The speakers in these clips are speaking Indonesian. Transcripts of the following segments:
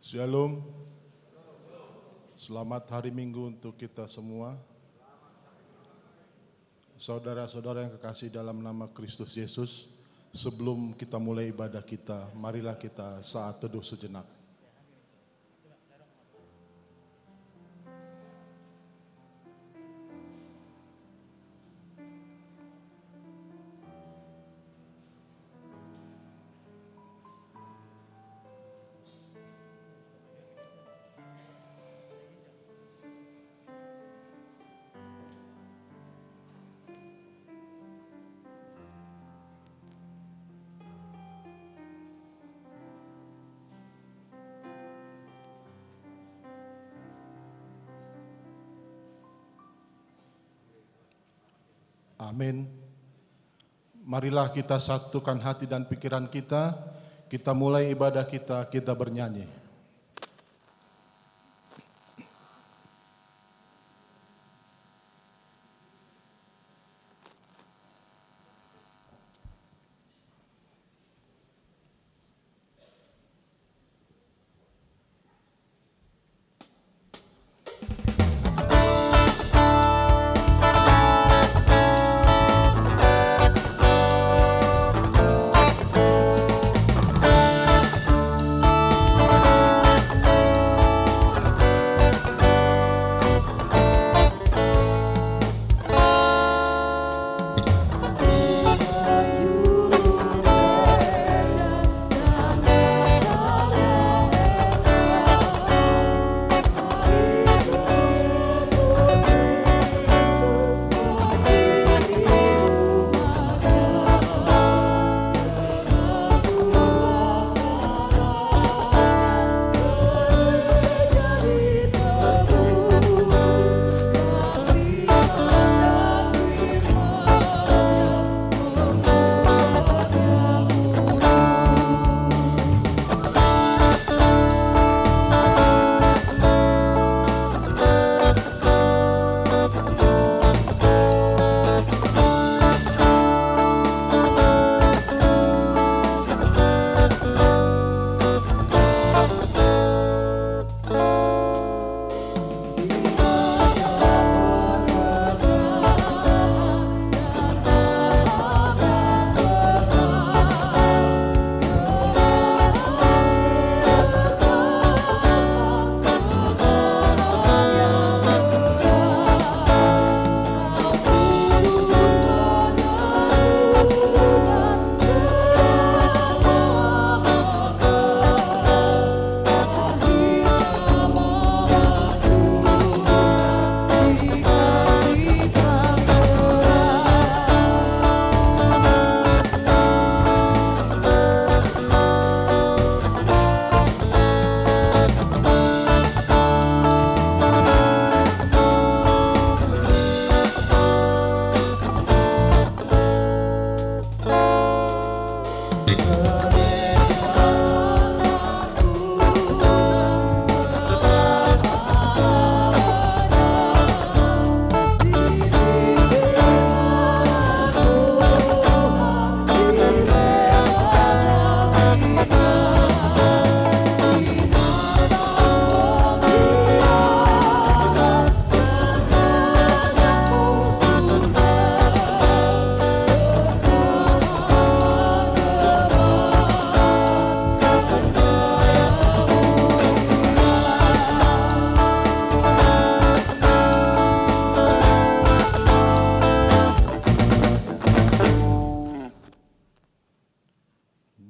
Shalom. Selamat hari Minggu untuk kita semua. Saudara-saudara yang kekasih dalam nama Kristus Yesus, sebelum kita mulai ibadah kita, marilah kita saat teduh sejenak. Amin. Marilah kita satukan hati dan pikiran kita mulai ibadah kita bernyanyi.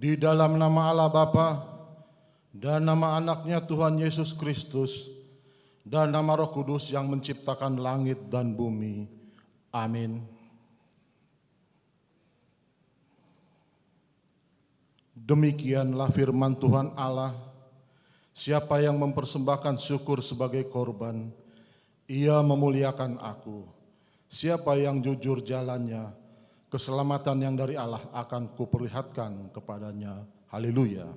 Di dalam nama Allah Bapa dan nama anaknya Tuhan Yesus Kristus dan nama Roh Kudus yang menciptakan langit dan bumi. Amin. Demikianlah firman Tuhan Allah, siapa yang mempersembahkan syukur sebagai korban, ia memuliakan aku. Siapa yang jujur jalannya, keselamatan yang dari Allah akan kuperlihatkan kepadanya. Haleluya.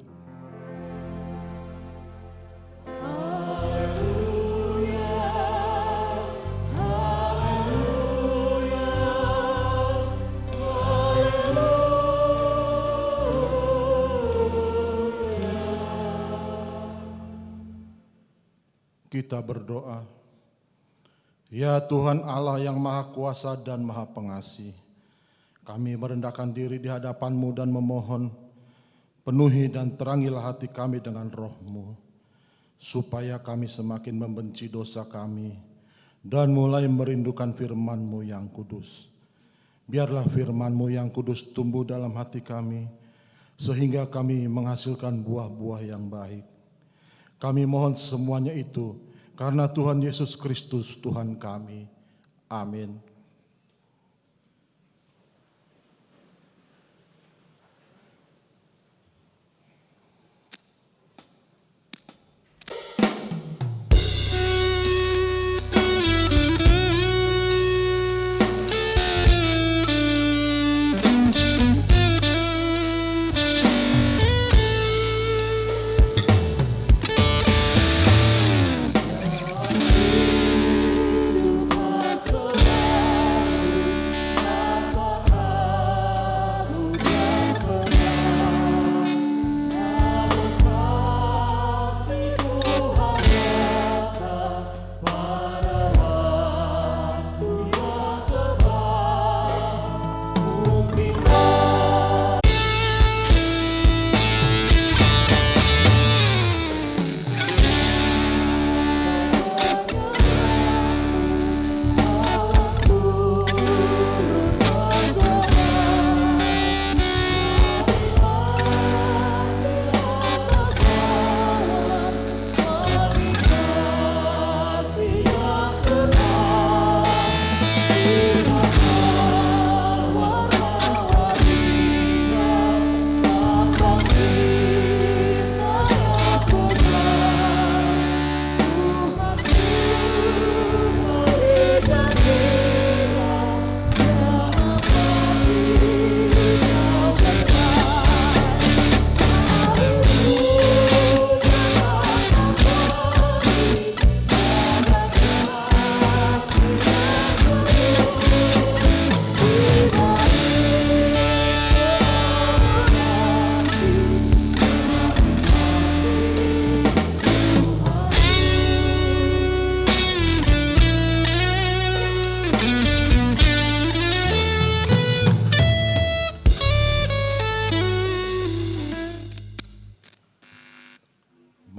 Kita berdoa. Ya Tuhan Allah yang Maha Kuasa dan Maha Pengasih, kami merendahkan diri di hadapan-Mu dan memohon, penuhi dan terangilah hati kami dengan roh-Mu, supaya kami semakin membenci dosa kami dan mulai merindukan firman-Mu yang kudus. Biarlah firman-Mu yang kudus tumbuh dalam hati kami, sehingga kami menghasilkan buah-buah yang baik. Kami mohon semuanya itu karena Tuhan Yesus Kristus Tuhan kami. Amin.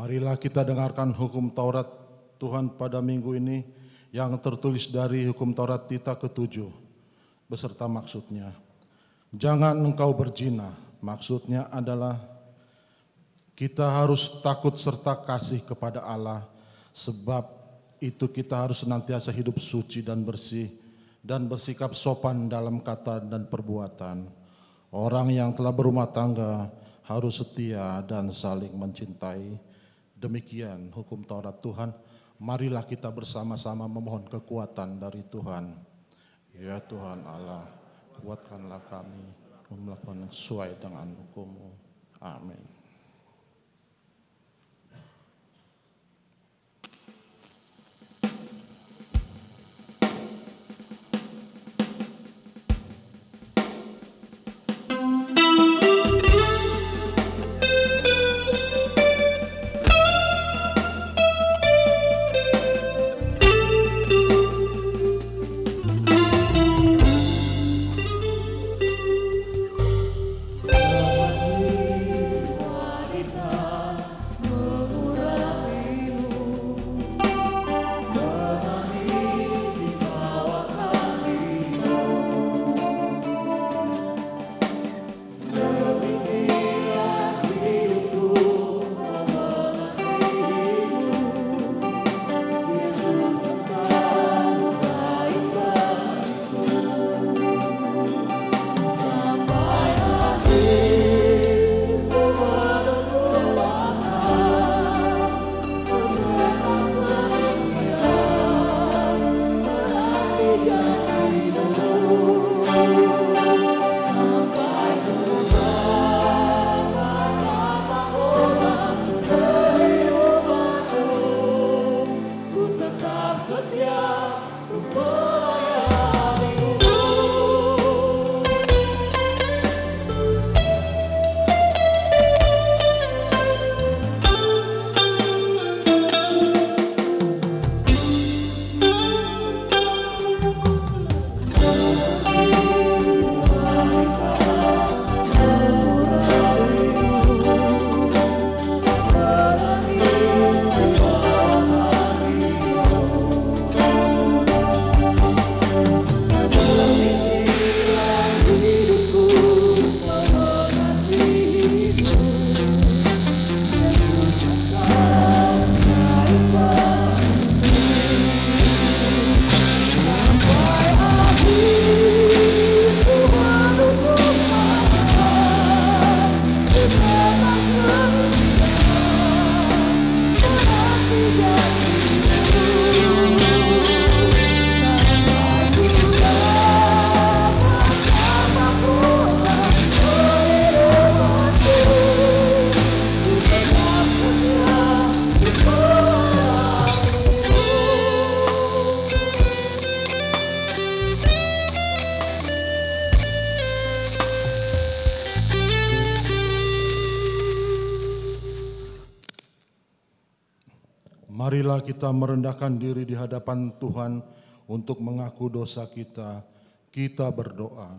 Marilah kita dengarkan hukum Taurat Tuhan pada minggu ini yang tertulis dari hukum Taurat Tita ke-7 beserta maksudnya. Jangan engkau berzina, maksudnya adalah kita harus takut serta kasih kepada Allah, sebab itu kita harus senantiasa hidup suci dan bersih dan bersikap sopan dalam kata dan perbuatan. Orang yang telah berumah tangga harus setia dan saling mencintai. Demikian hukum Taurat Tuhan. Marilah kita bersama-sama memohon kekuatan dari Tuhan. Ya Tuhan Allah, kuatkanlah kami melakukan sesuai dengan hukum-Mu. Amin. Marilah kita merendahkan diri di hadapan Tuhan untuk mengaku dosa kita. Kita berdoa.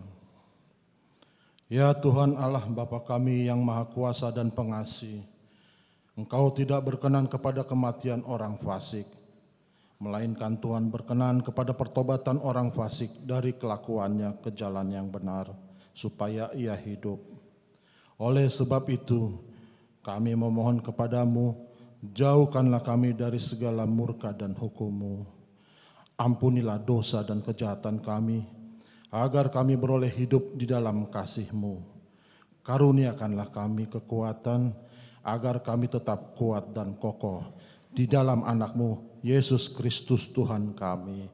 Ya Tuhan Allah Bapa kami yang Maha Kuasa dan Pengasih, Engkau tidak berkenan kepada kematian orang fasik, melainkan Tuhan berkenan kepada pertobatan orang fasik dari kelakuannya ke jalan yang benar, supaya ia hidup. Oleh sebab itu, kami memohon kepadamu, jauhkanlah kami dari segala murka dan hukum-Mu. Ampunilah dosa dan kejahatan kami, agar kami beroleh hidup di dalam kasih-Mu. Karuniakanlah kami kekuatan, agar kami tetap kuat dan kokoh di dalam anak-Mu, Yesus Kristus Tuhan kami.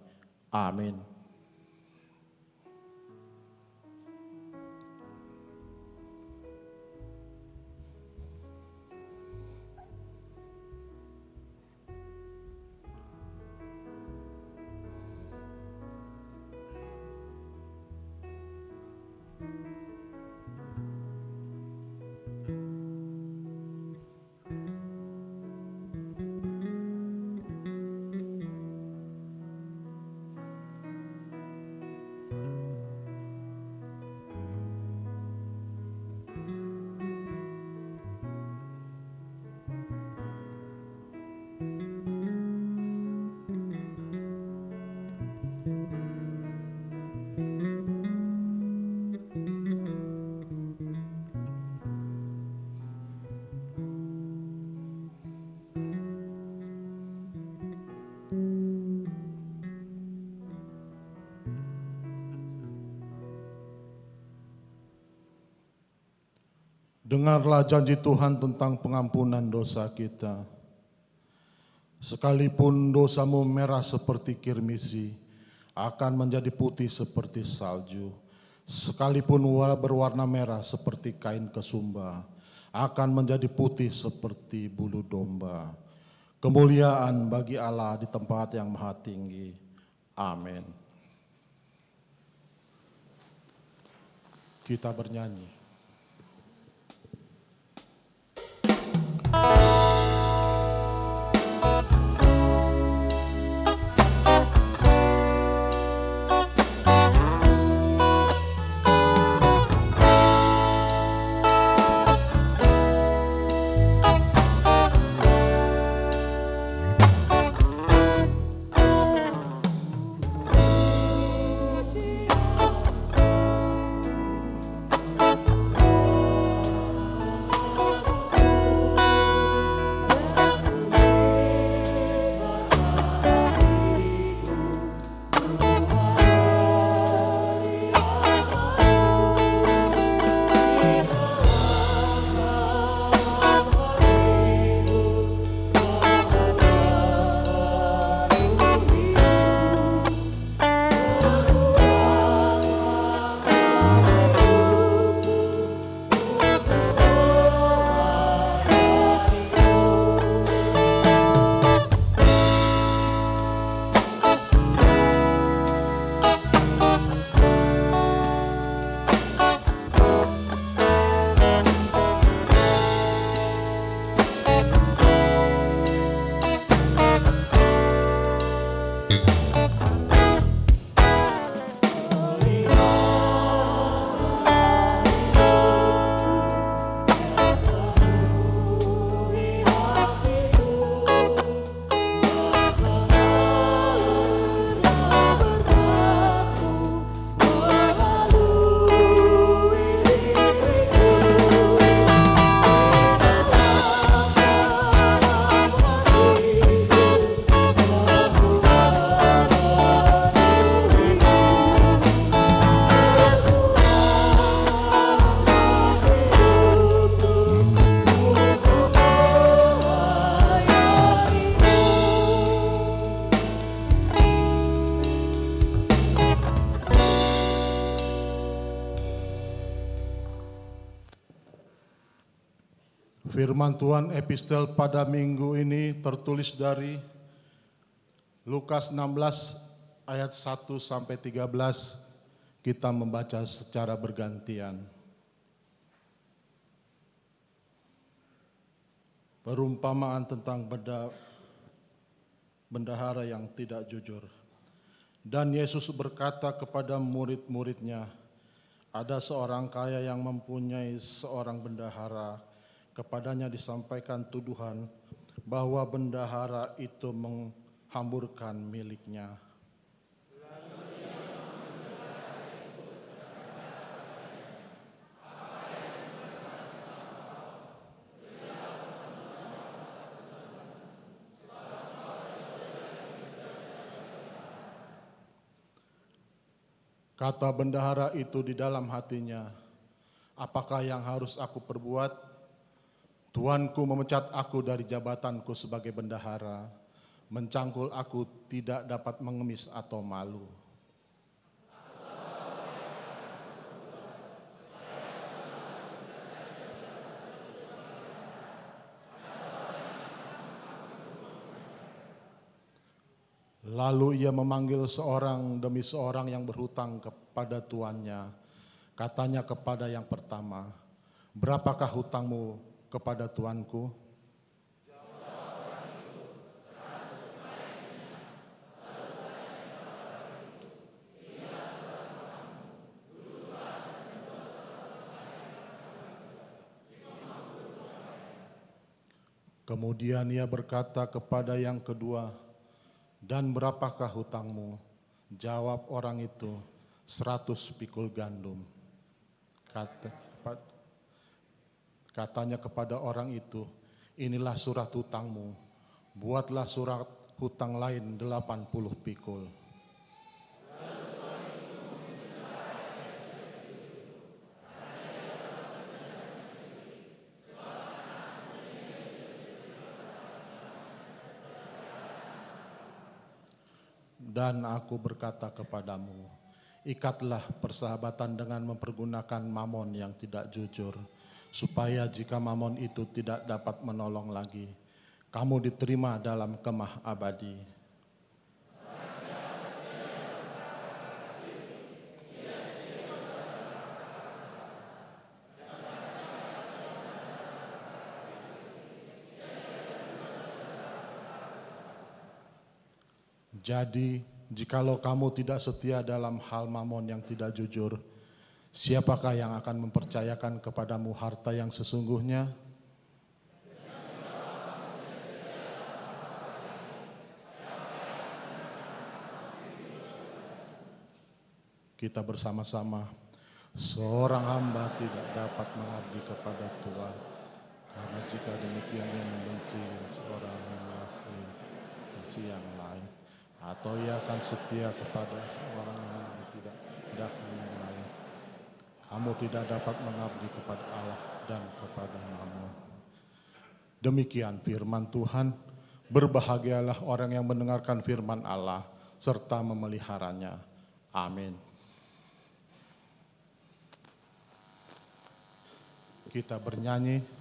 Amin. Dengarlah janji Tuhan tentang pengampunan dosa kita. Sekalipun dosamu merah seperti kirmisi, akan menjadi putih seperti salju. Sekalipun berwarna merah seperti kain kesumba, akan menjadi putih seperti bulu domba. Kemuliaan bagi Allah di tempat yang maha tinggi. Amin. Kita bernyanyi. Firman Tuhan epistel pada minggu ini tertulis dari Lukas 16 ayat 1 sampai 13. Kita membaca secara bergantian. Perumpamaan tentang bendahara yang tidak jujur. Dan Yesus berkata kepada murid-muridnya, ada seorang kaya yang mempunyai seorang bendahara. Kepadanya disampaikan tuduhan bahwa bendahara itu menghamburkan miliknya. Kata bendahara itu di dalam hatinya, apakah yang harus aku perbuat? Tuanku memecat aku dari jabatanku sebagai bendahara, mencangkul aku tidak dapat mengemis atau malu. Lalu ia memanggil seorang demi seorang yang berhutang kepada tuannya. Katanya kepada yang pertama, berapakah hutangmu kepada tuanku? Kemudian ia berkata kepada yang kedua, dan berapakah hutangmu? Jawab orang itu, 100 pikul gandum. Katanya kepada orang itu, inilah surat hutangmu, buatlah surat hutang lain 80 pikul. Dan aku berkata kepadamu, ikatlah persahabatan dengan mempergunakan mamon yang tidak jujur, supaya jika mamon itu tidak dapat menolong lagi, kamu diterima dalam kemah abadi. Jadi, jikalau kamu tidak setia dalam hal mamon yang tidak jujur, siapakah yang akan mempercayakan kepadamu harta yang sesungguhnya? Kita bersama-sama, seorang hamba tidak dapat mengabdi kepada Tuhan, karena jika demikian ia membenci seorang yang mengasihi yang lain. Atau ia akan setia kepada seorang yang tidak yang lain. Kamu tidak dapat mengabdi kepada Allah dan kepada Mammon. Demikian firman Tuhan. Berbahagialah orang yang mendengarkan firman Allah serta memeliharanya. Amin. Kita bernyanyi.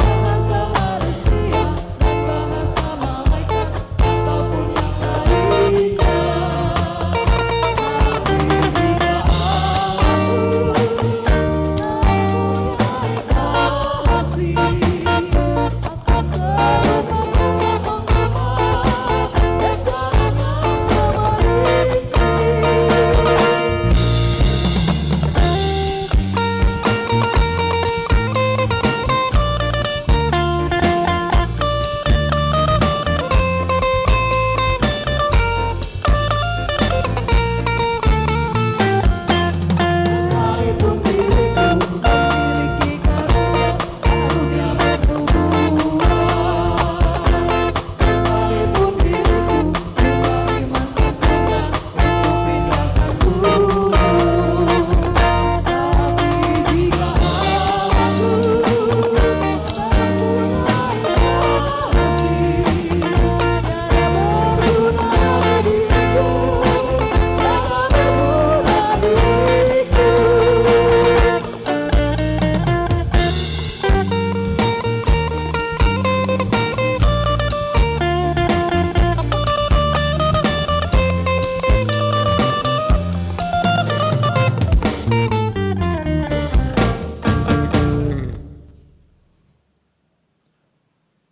Bahasa manusia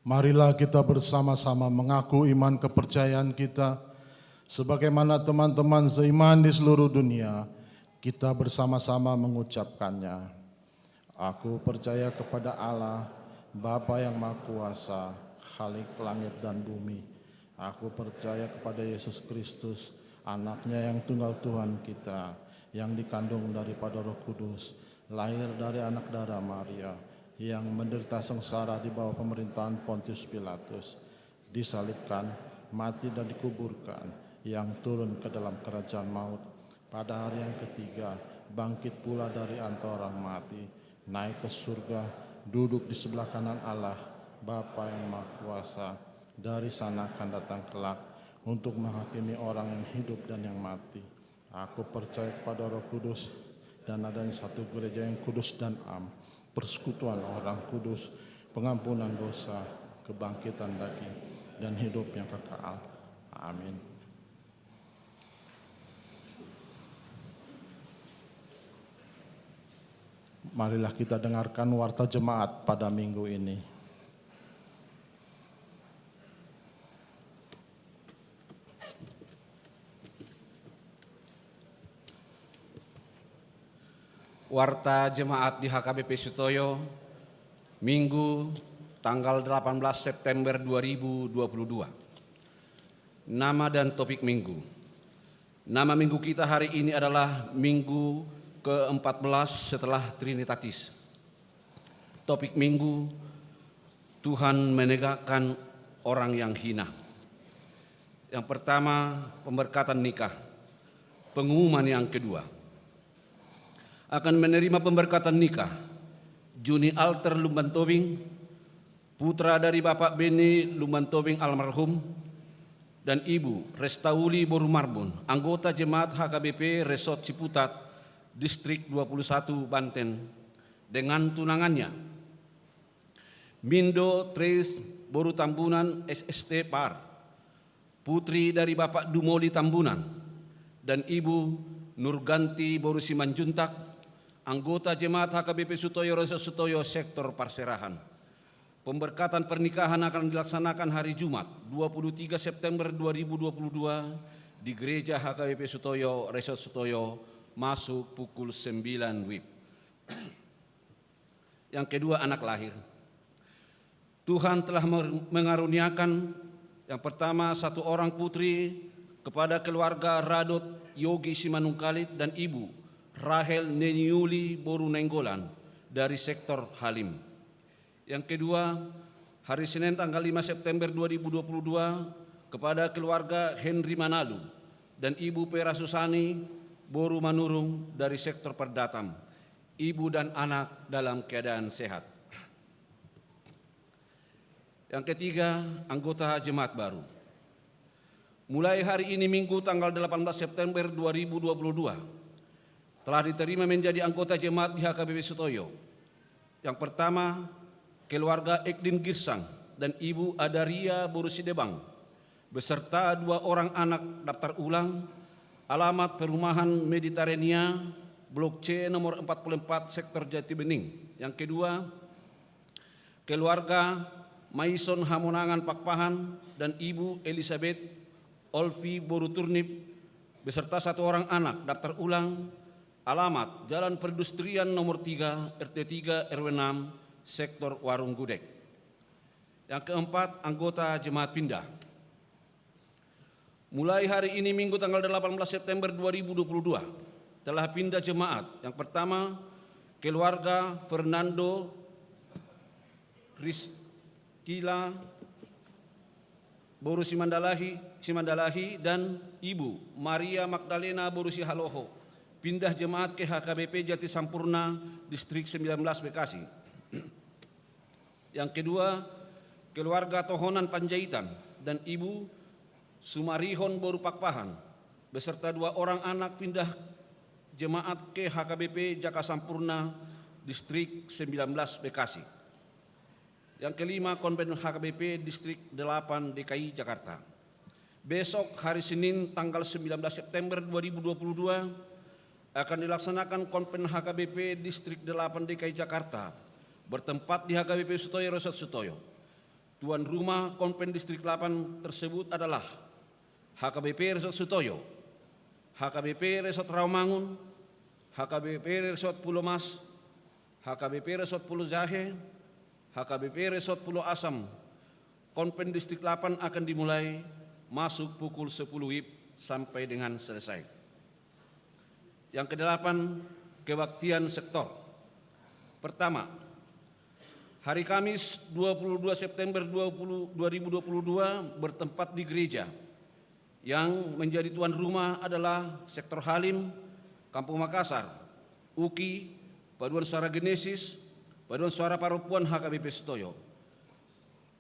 Marilah kita bersama-sama mengaku iman kepercayaan kita, sebagaimana teman-teman seiman di seluruh dunia, kita bersama-sama mengucapkannya. Aku percaya kepada Allah, Bapa yang Maha Kuasa, Khalik langit dan bumi. Aku percaya kepada Yesus Kristus, anaknya yang tunggal Tuhan kita, yang dikandung daripada Roh Kudus, lahir dari anak darah Maria, yang menderita sengsara di bawah pemerintahan Pontius Pilatus, disalibkan, mati dan dikuburkan, yang turun ke dalam kerajaan maut, pada hari yang ketiga bangkit pula dari antara orang mati, naik ke surga, duduk di sebelah kanan Allah, Bapa yang Maha Kuasa. Dari sana akan datang kelak untuk menghakimi orang yang hidup dan yang mati. Aku percaya kepada Roh Kudus dan adanya satu gereja yang kudus dan am, persekutuan orang kudus, pengampunan dosa, kebangkitan daging, dan hidup yang kekal. Amin. Marilah kita dengarkan warta jemaat pada minggu ini. Warta Jemaat di HKBP Sutoyo, Minggu tanggal 18 September 2022. Nama dan topik minggu. Nama minggu kita hari ini adalah Minggu ke-14 setelah Trinitatis. Topik minggu, Tuhan menegakkan orang yang hina. Yang pertama, pemberkatan nikah. Pengumuman yang kedua, akan menerima pemberkatan nikah Juni Alter Lumbantobing, putra dari Bapak Beni Lumbantobing almarhum, dan Ibu Restauli Borumarbun, anggota Jemaat HKBP Resort Ciputat, Distrik 21 Banten, dengan tunangannya Mindo Tres Boru Tambunan SST Par, putri dari Bapak Dumoli Tambunan, dan Ibu Nurganti Boru Simanjuntak, anggota Jemaat HKBP Sutoyo Resort Sutoyo Sektor Parserahan. Pemberkatan pernikahan akan dilaksanakan hari Jumat 23 September 2022 di Gereja HKBP Sutoyo Resort Sutoyo, masuk pukul 9 WIB. Yang kedua, anak lahir. Tuhan telah mengaruniakan yang pertama satu orang putri kepada keluarga Radot Yogi Simanungkalit dan Ibu Rahel Neniuli Boru Nenggolan dari sektor Halim. Yang kedua, hari Senin tanggal 5 September 2022 kepada keluarga Henry Manalu dan Ibu Pera Susani Boru Manurung dari sektor Perdatam. Ibu dan anak dalam keadaan sehat. Yang ketiga, anggota jemaat baru. Mulai hari ini Minggu tanggal 18 September 2022 telah diterima menjadi anggota jemaat di HKBP Sutoyo. Yang pertama, keluarga Ekdin Girsang dan Ibu Adaria Borusidebang beserta 2 orang anak daftar ulang, alamat perumahan Mediterania, Blok C nomor 44 Sektor Jati Bening. Yang kedua, keluarga Maison Hamonangan Pakpahan dan Ibu Elizabeth Olvi Boruturnip beserta 1 orang anak daftar ulang, alamat Jalan Perindustrian nomor 3 RT 3 RW 6 Sektor Warung Gudeg. Yang keempat, anggota jemaat pindah. Mulai hari ini Minggu tanggal 18 September 2022 telah pindah jemaat. Yang pertama, keluarga Fernando Rizkila Boru Simandalahi dan Ibu Maria Magdalena Boru Sihaloho pindah jemaat ke HKBP Jati Sampurna, Distrik 19 Bekasi. Yang kedua, keluarga Tohonan Panjaitan dan Ibu Sumarihon Boru Pakpahan beserta 2 orang anak pindah jemaat ke HKBP Jaka Sampurna, Distrik 19 Bekasi. Yang kelima, Konven HKBP Distrik 8 DKI Jakarta. Besok hari Senin tanggal 19 September 2022 akan dilaksanakan Konven HKBP Distrik 8 DKI Jakarta bertempat di HKBP Sutoyo Resort Sutoyo. Tuan rumah Konven Distrik 8 tersebut adalah HKBP Resort Sutoyo, HKBP Resort Rawamangun, HKBP Resort Pulau Mas, HKBP Resort Pulau Jahe, HKBP Resort Pulau Asam. Konven Distrik 8 akan dimulai masuk pukul 10 WIB sampai dengan selesai. Yang kedelapan, kebaktian sektor. Pertama, hari Kamis 22 September 2022 bertempat di gereja. Yang menjadi tuan rumah adalah Sektor Halim, Kampung Makassar, UKI, Paduan Suara Genesis, Paduan Suara Perempuan HKBP Sutoyo.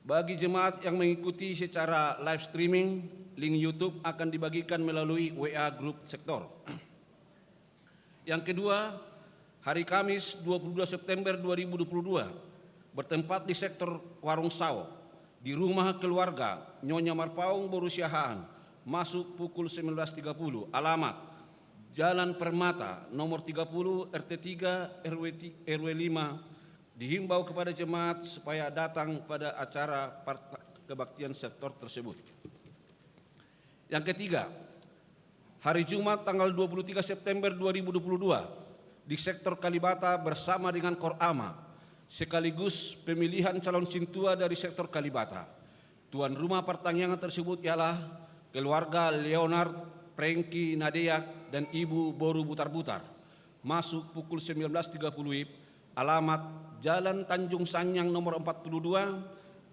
Bagi jemaat yang mengikuti secara live streaming, link YouTube akan dibagikan melalui WA Group Sektor. Yang kedua, hari Kamis 22 September 2022 bertempat di sektor Warung Sawo, di rumah keluarga Nyonya Marpaung Borusiahaan, masuk pukul 19.30, alamat Jalan Permata nomor 30 RT 3 RW 5. Dihimbau kepada jemaat supaya datang pada acara kebaktian sektor tersebut. Yang ketiga, hari Jumat tanggal 23 September 2022 di sektor Kalibata bersama dengan Korama sekaligus pemilihan calon sintua dari sektor Kalibata. Tuan rumah pertanyaan tersebut ialah keluarga Leonard Prengki Nadeak dan Ibu Boru Butar-Butar. Masuk pukul 19.30 WIB, alamat Jalan Tanjung Sanyang nomor 42,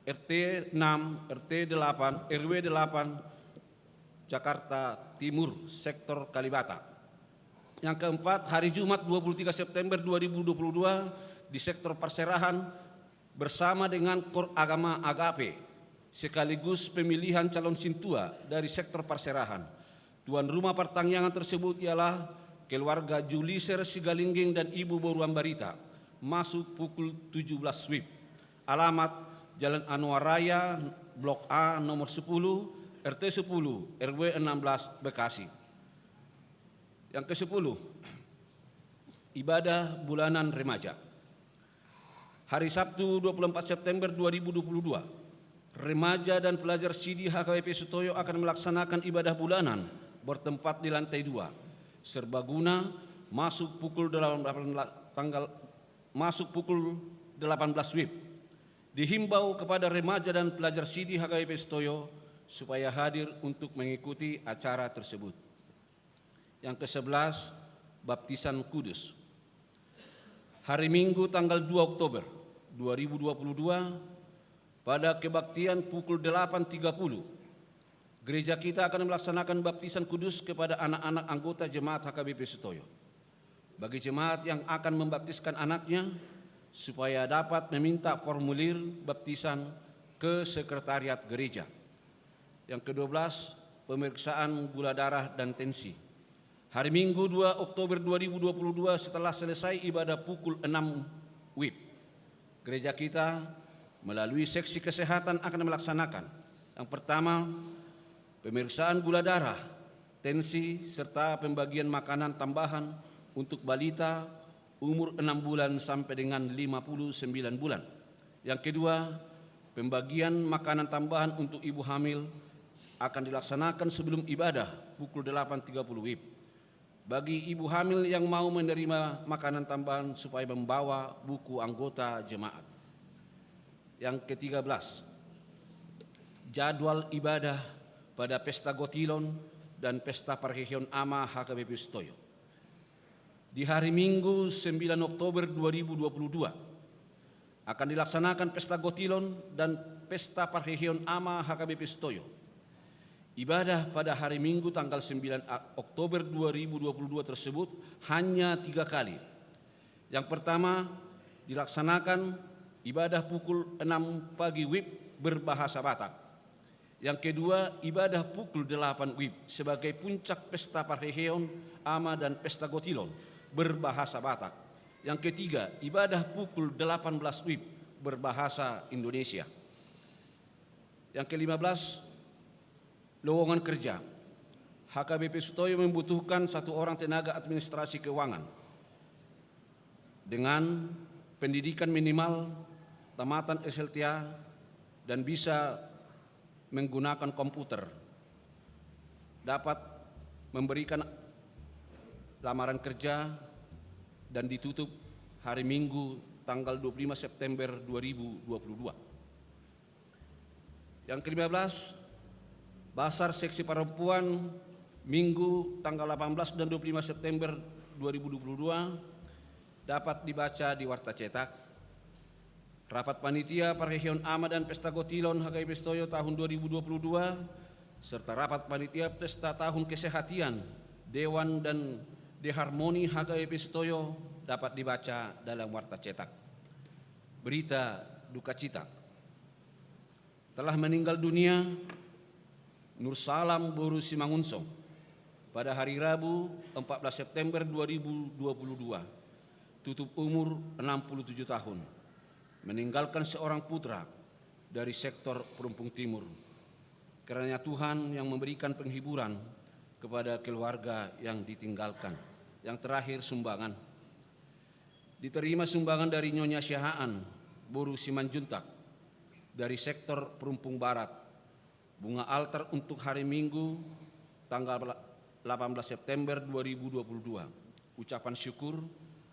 RT 6, RT 8, RW 8, Jakarta Timur, sektor Kalibata. Yang keempat, hari Jumat 23 September 2022 di sektor Perserahan bersama dengan Kor Agama Agape sekaligus pemilihan calon sintua dari sektor Perserahan. Tuan rumah pertanyaan tersebut ialah keluarga Juliser Sigalingging dan Ibu Boru Ambarita. Masuk pukul 17 WIB. Alamat Jalan Anwar Raya, Blok A nomor 10, RT 10, RW 16, Bekasi. Yang ke-10, ibadah bulanan remaja. Hari Sabtu 24 September 2022, remaja dan pelajar Sidi HKBP Sutoyo akan melaksanakan ibadah bulanan bertempat di lantai 2. Serbaguna masuk pukul 18 WIB. Dihimbau kepada remaja dan pelajar Sidi HKBP Sutoyo supaya hadir untuk mengikuti acara tersebut. Yang ke-11, baptisan kudus. Hari Minggu tanggal 2 Oktober 2022 pada kebaktian pukul 8.30, gereja kita akan melaksanakan baptisan kudus kepada anak-anak anggota jemaat HKBP Sutoyo. Bagi jemaat yang akan membaptiskan anaknya, supaya dapat meminta formulir baptisan ke sekretariat gereja. Yang ke-12, pemeriksaan gula darah dan tensi. Hari Minggu 2 Oktober 2022 setelah selesai ibadah pukul 6 WIB, gereja kita melalui seksi kesehatan akan melaksanakan yang pertama, pemeriksaan gula darah, tensi, serta pembagian makanan tambahan untuk balita umur 6 bulan sampai dengan 59 bulan. Yang kedua, pembagian makanan tambahan untuk ibu hamil akan dilaksanakan sebelum ibadah pukul 8.30 WIB. Bagi ibu hamil yang mau menerima makanan tambahan supaya membawa buku anggota jemaat. Yang ke-13, jadwal ibadah pada Pesta Gotilon dan Pesta Parhesion Ama HKBP Sutoyo. Di hari Minggu 9 Oktober 2022 akan dilaksanakan Pesta Gotilon dan Pesta Parhesion Ama HKBP Sutoyo. Ibadah pada hari Minggu tanggal 9 Oktober 2022 tersebut hanya 3 kali. Yang pertama, dilaksanakan ibadah pukul 6 pagi WIB berbahasa Batak. Yang kedua, ibadah pukul 8 WIB sebagai puncak Pesta Parhesion Ama dan Pesta Gotilon berbahasa Batak. Yang ketiga, ibadah pukul 18 WIB berbahasa Indonesia. Yang ke-15, lowongan kerja. HKBP Sutoyo membutuhkan 1 orang tenaga administrasi keuangan dengan pendidikan minimal tamatan SLTA dan bisa menggunakan komputer, dapat memberikan lamaran kerja dan ditutup hari Minggu tanggal 25 September 2022. Yang ke-15, Basar Seksi Perempuan Minggu tanggal 18 dan 25 September 2022 dapat dibaca di Warta Cetak. Rapat Panitia Parhesion Ama dan Pesta Gotilon HKBP Stoyo tahun 2022 serta Rapat Panitia Pesta Tahun Kesehatian Dewan dan Deharmoni HKBP Stoyo dapat dibaca dalam Warta Cetak. Berita duka cita. Telah meninggal dunia Nur Salam Boru Simangunso pada hari Rabu 14 September 2022, tutup umur 67 tahun, meninggalkan seorang putra dari sektor Perumpung Timur. Kiranya Tuhan yang memberikan penghiburan kepada keluarga yang ditinggalkan. Yang terakhir, sumbangan. Diterima sumbangan dari Nyonya Syahaan Boru Simanjuntak dari sektor Perumpung Barat, bunga altar untuk hari Minggu tanggal 18 September 2022. Ucapan syukur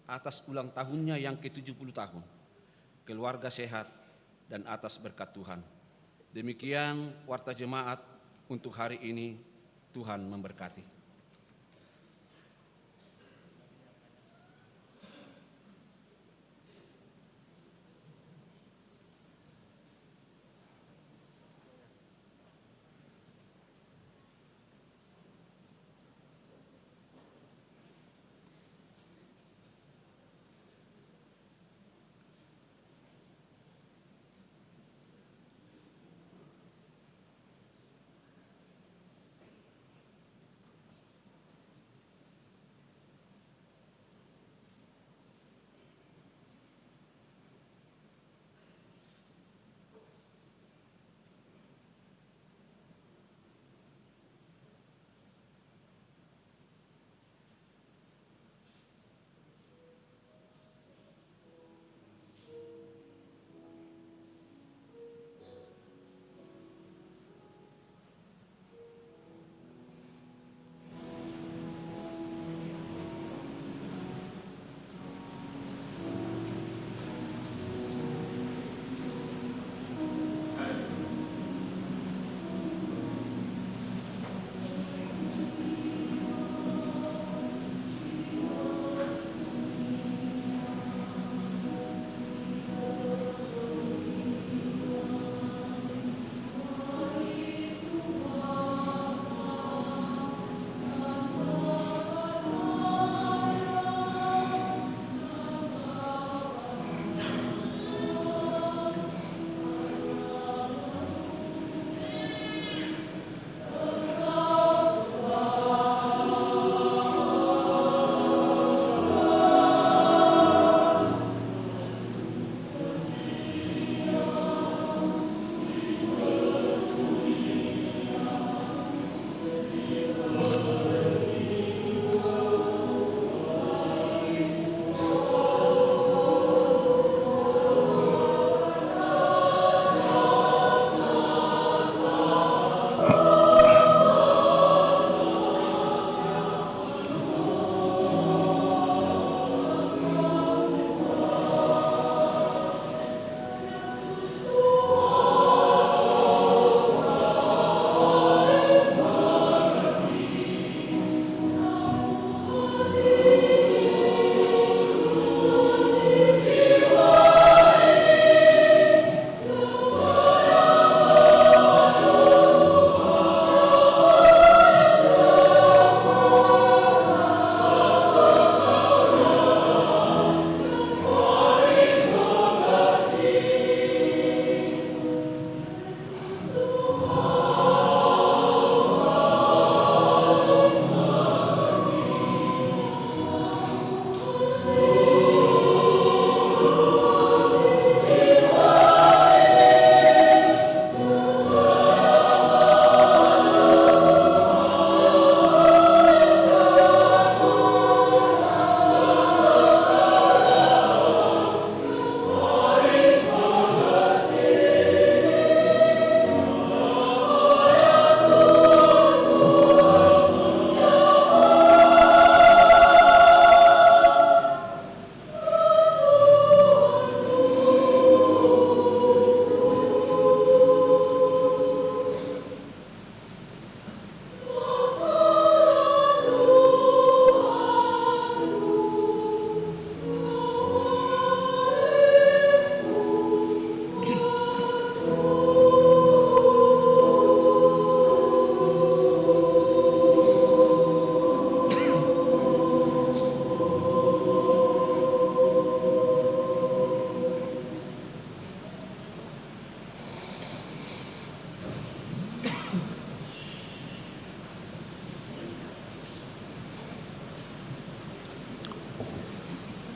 atas ulang tahunnya yang ke-70 tahun. Keluarga sehat dan atas berkat Tuhan. Demikian warta jemaat untuk hari ini. Tuhan memberkati.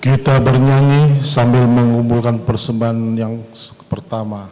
Kita bernyanyi sambil mengumpulkan persembahan yang pertama.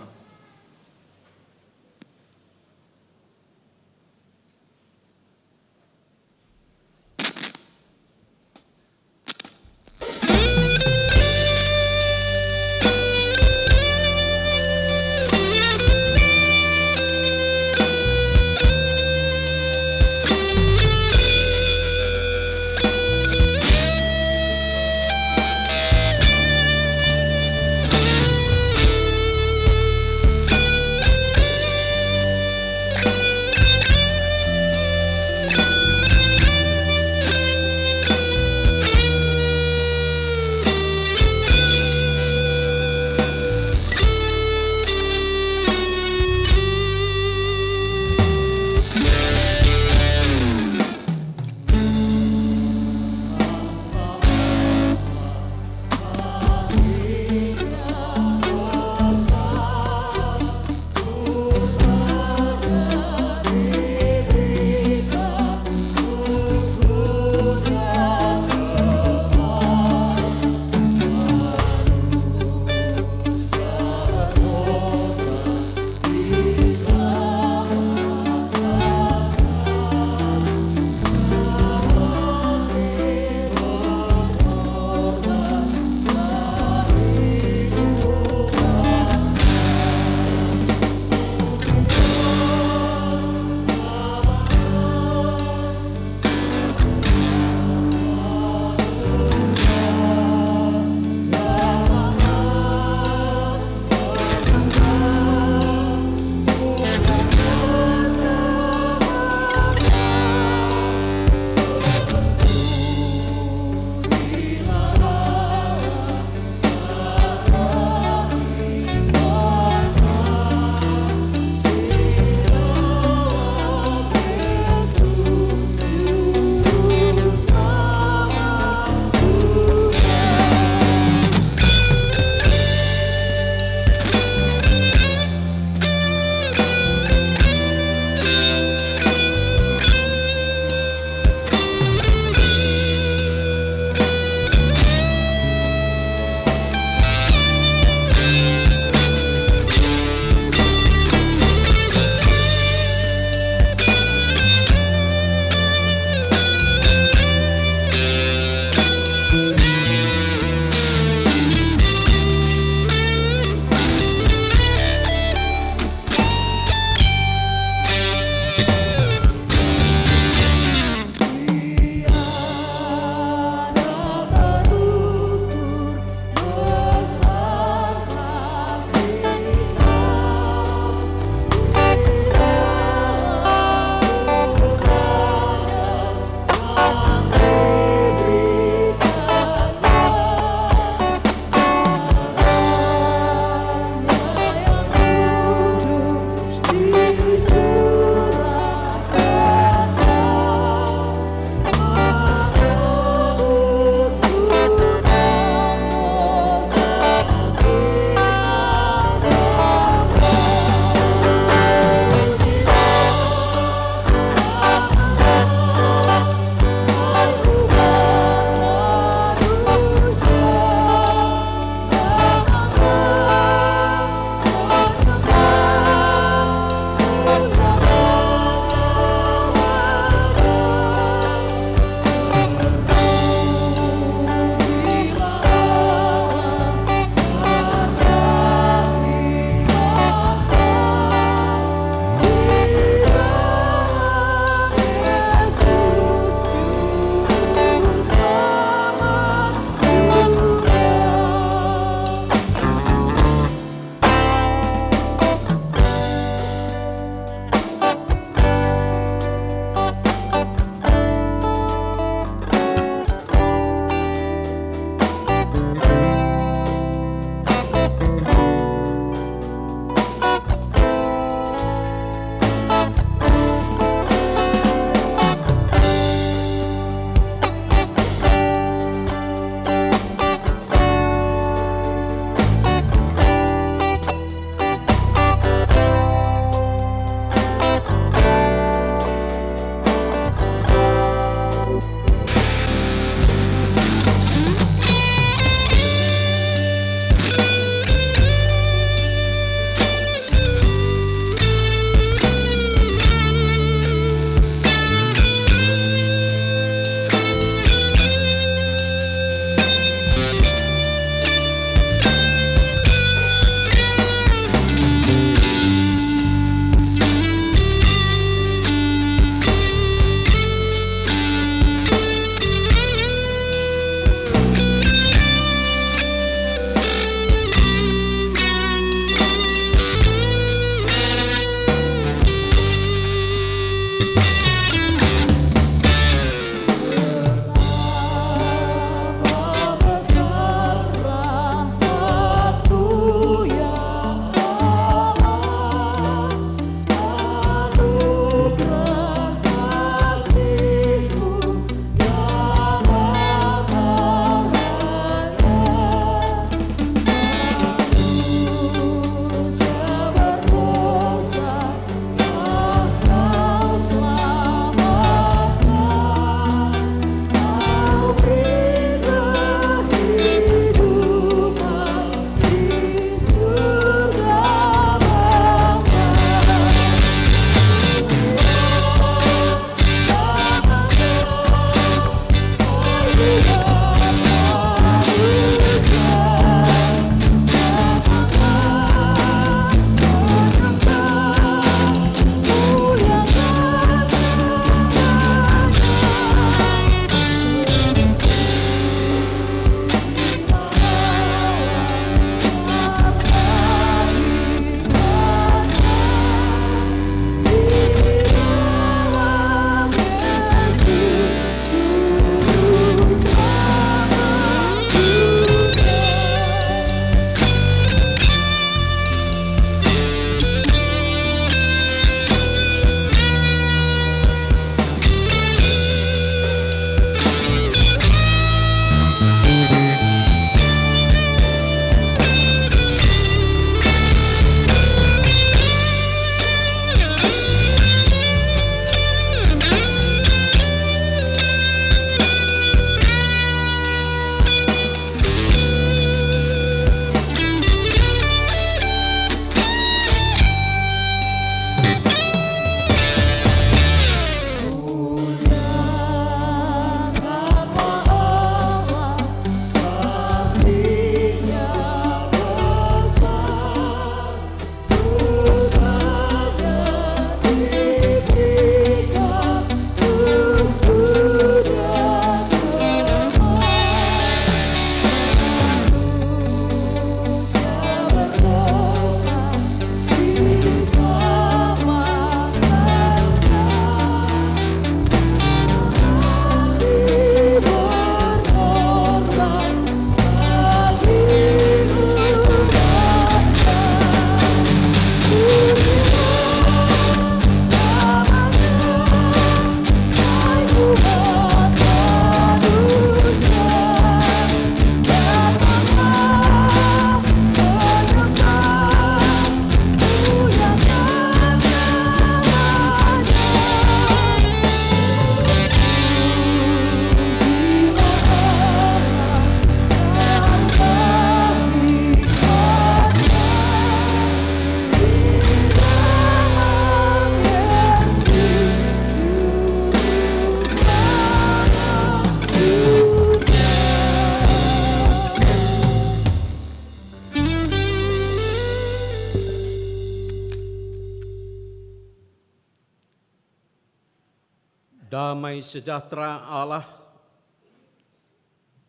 Damai sejahtera Allah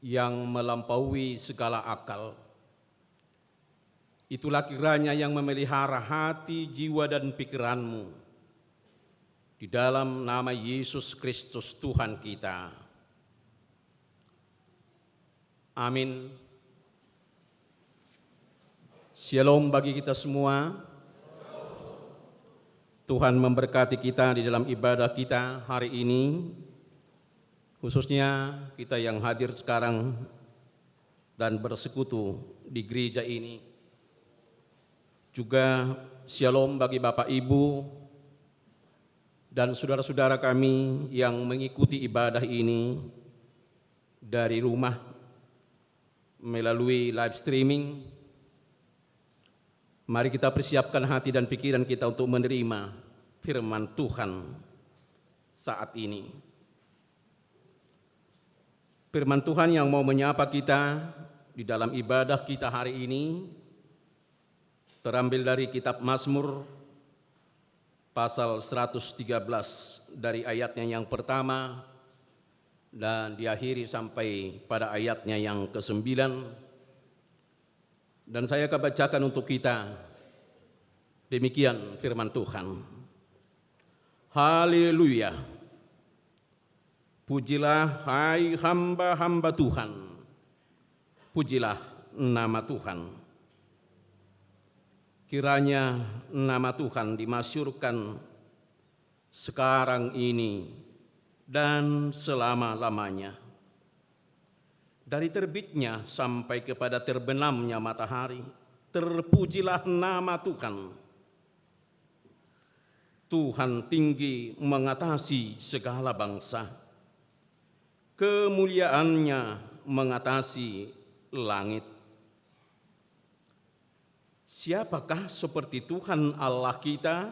yang melampaui segala akal, itulah kiranya yang memelihara hati, jiwa, dan pikiranmu di dalam nama Yesus Kristus Tuhan kita. Amin. Shalom bagi kita semua. Tuhan memberkati kita di dalam ibadah kita hari ini, khususnya kita yang hadir sekarang dan bersekutu di gereja ini. Juga shalom bagi Bapak Ibu dan saudara-saudara kami yang mengikuti ibadah ini dari rumah melalui live streaming. Mari kita persiapkan hati dan pikiran kita untuk menerima firman Tuhan saat ini. Firman Tuhan yang mau menyapa kita di dalam ibadah kita hari ini terambil dari kitab Mazmur pasal 113 dari ayatnya yang pertama dan diakhiri sampai pada ayatnya yang ke-9. Dan saya akan bacakan untuk kita. Demikian firman Tuhan. Haleluya. Pujilah hai hamba-hamba Tuhan. Pujilah nama Tuhan. Kiranya nama Tuhan dimasyhurkan sekarang ini dan selama-lamanya. Dari terbitnya sampai kepada terbenamnya matahari, terpujilah nama Tuhan. Tuhan tinggi mengatasi segala bangsa, kemuliaannya mengatasi langit. Siapakah seperti Tuhan Allah kita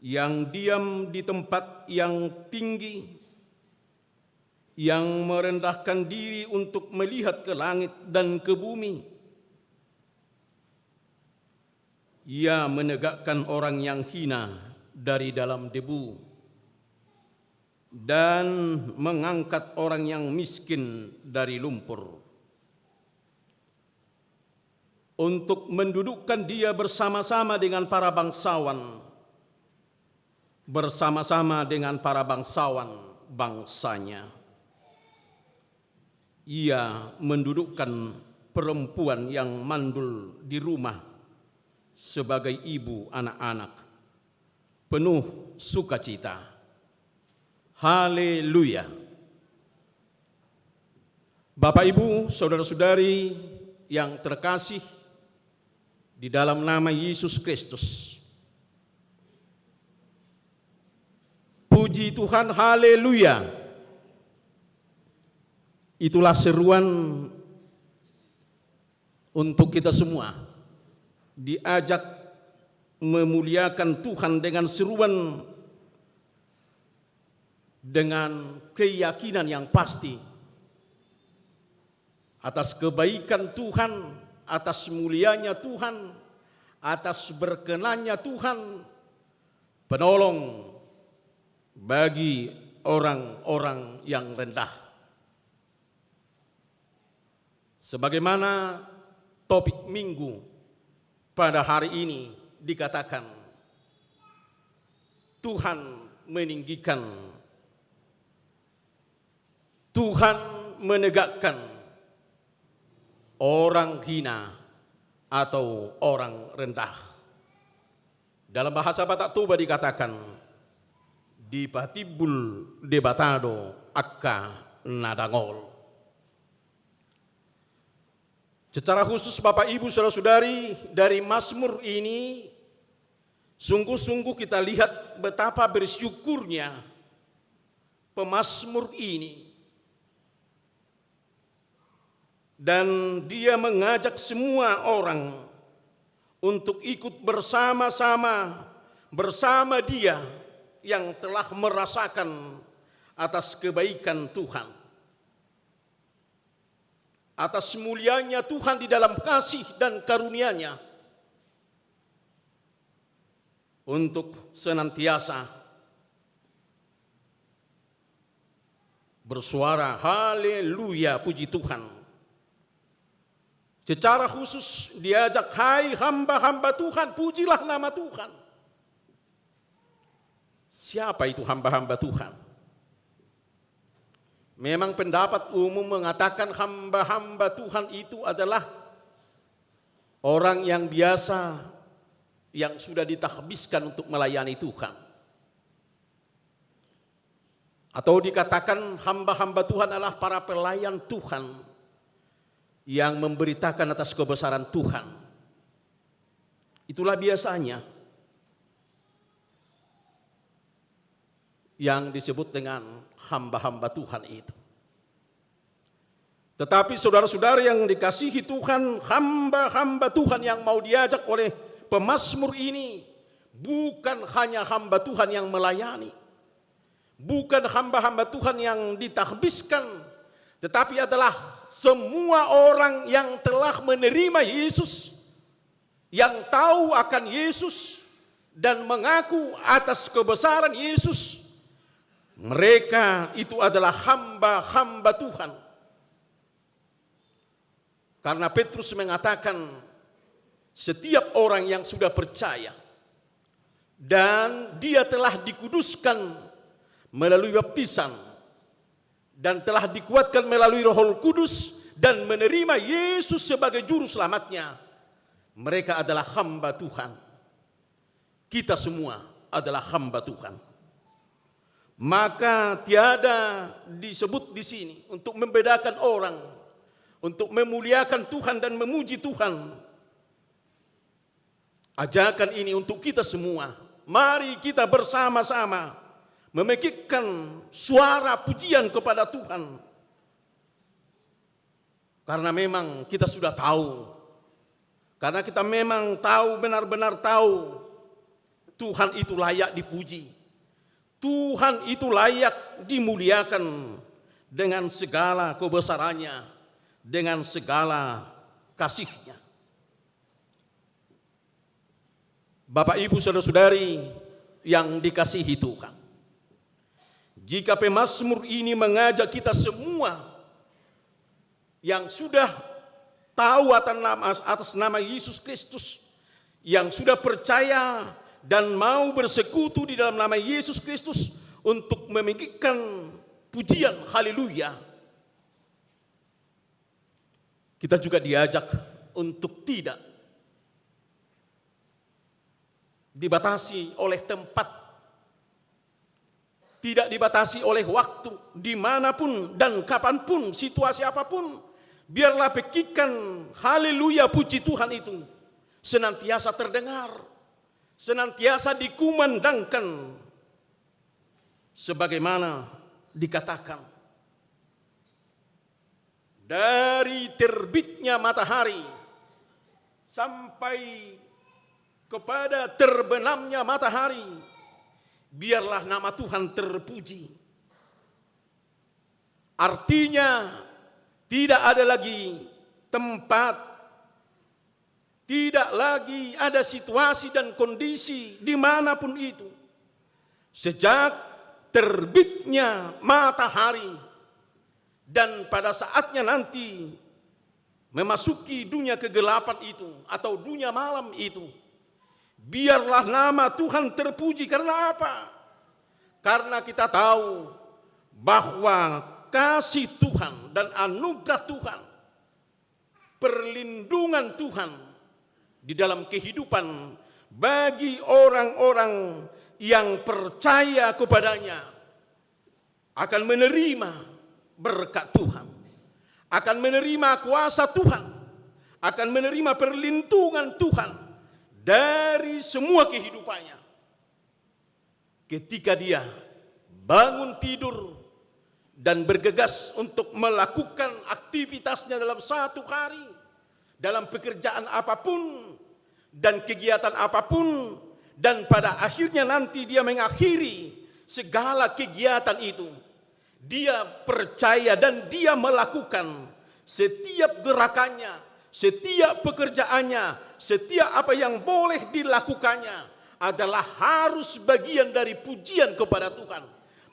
yang diam di tempat yang tinggi, yang merendahkan diri untuk melihat ke langit dan ke bumi? Ia menegakkan orang yang hina dari dalam debu dan mengangkat orang yang miskin dari lumpur, untuk mendudukkan dia bersama-sama dengan para bangsawan, bersama-sama dengan para bangsawan bangsanya. Ia mendudukkan perempuan yang mandul di rumah sebagai ibu anak-anak, penuh sukacita. Haleluya. Bapak, Ibu, saudara-saudari yang terkasih di dalam nama Yesus Kristus, puji Tuhan, haleluya. Itulah seruan untuk kita semua, diajak memuliakan Tuhan dengan seruan, dengan keyakinan yang pasti atas kebaikan Tuhan, atas mulianya Tuhan, atas berkenannya Tuhan, penolong bagi orang-orang yang rendah. Sebagaimana topik minggu pada hari ini dikatakan, Tuhan meninggikan, Tuhan menegakkan orang hina atau orang rendah. Dalam bahasa Batak Toba dikatakan, dipatibul debatado akka nadangol. Secara khusus Bapak Ibu saudara-saudari, dari Mazmur ini sungguh-sungguh kita lihat betapa bersyukurnya pemazmur ini. Dan dia mengajak semua orang untuk ikut bersama-sama bersama dia yang telah merasakan atas kebaikan Tuhan, atas mulianya Tuhan di dalam kasih dan karunia-Nya, untuk senantiasa bersuara haleluya, puji Tuhan. Secara khusus diajak, hai hamba-hamba Tuhan, pujilah nama Tuhan. Siapa itu hamba-hamba Tuhan? Memang pendapat umum mengatakan hamba-hamba Tuhan itu adalah orang yang biasa, yang sudah ditakbiskan untuk melayani Tuhan. Atau dikatakan hamba-hamba Tuhan adalah para pelayan Tuhan yang memberitakan atas kebesaran Tuhan. Itulah biasanya yang disebut dengan hamba-hamba Tuhan itu. Tetapi saudara-saudara yang dikasihi Tuhan, hamba-hamba Tuhan yang mau diajak oleh pemazmur ini bukan hanya hamba Tuhan yang melayani, bukan hamba-hamba Tuhan yang ditakbiskan, tetapi adalah semua orang yang telah menerima Yesus, yang tahu akan Yesus dan mengaku atas kebesaran Yesus. Mereka itu adalah hamba-hamba Tuhan. Karena Petrus mengatakan, setiap orang yang sudah percaya dan dia telah dikuduskan melalui baptisan dan telah dikuatkan melalui Roh Kudus dan menerima Yesus sebagai juru selamatnya, mereka adalah hamba Tuhan. Kita semua adalah hamba Tuhan. Maka tiada disebut di sini untuk membedakan orang, untuk memuliakan Tuhan dan memuji Tuhan. Ajakan ini untuk kita semua. Mari kita bersama-sama memekikkan suara pujian kepada Tuhan. Karena memang kita sudah tahu. Karena kita memang tahu, benar-benar tahu, Tuhan itu layak dipuji. Tuhan itu layak dimuliakan dengan segala kebesarannya, dengan segala kasih-Nya. Bapak, Ibu, saudara-saudari yang dikasihi Tuhan, jika pemazmur ini mengajak kita semua yang sudah tahu atas nama Yesus Kristus, yang sudah percaya dan mau bersekutu di dalam nama Yesus Kristus untuk memikirkan pujian haleluya, kita juga diajak untuk tidak dibatasi oleh tempat, tidak dibatasi oleh waktu, dimanapun dan kapanpun, situasi apapun, biarlah pekikan haleluya puji Tuhan itu senantiasa terdengar, senantiasa dikumandangkan, sebagaimana dikatakan, dari terbitnya matahari sampai kepada terbenamnya matahari, biarlah nama Tuhan terpuji. Artinya tidak ada lagi tempat, tidak lagi ada situasi dan kondisi dimanapun itu. Sejak terbitnya matahari dan pada saatnya nanti memasuki dunia kegelapan itu atau dunia malam itu, biarlah nama Tuhan terpuji. Karena apa? Karena kita tahu bahwa kasih Tuhan dan anugerah Tuhan, perlindungan Tuhan di dalam kehidupan bagi orang-orang yang percaya kepadanya akan menerima berkat Tuhan, akan menerima kuasa Tuhan, akan menerima perlindungan Tuhan dari semua kehidupannya. Ketika dia bangun tidur dan bergegas untuk melakukan aktivitasnya dalam satu hari, dalam pekerjaan apapun dan kegiatan apapun, dan pada akhirnya nanti dia mengakhiri segala kegiatan itu, dia percaya dan dia melakukan setiap gerakannya, setiap pekerjaannya, setiap apa yang boleh dilakukannya adalah harus bagian dari pujian kepada Tuhan.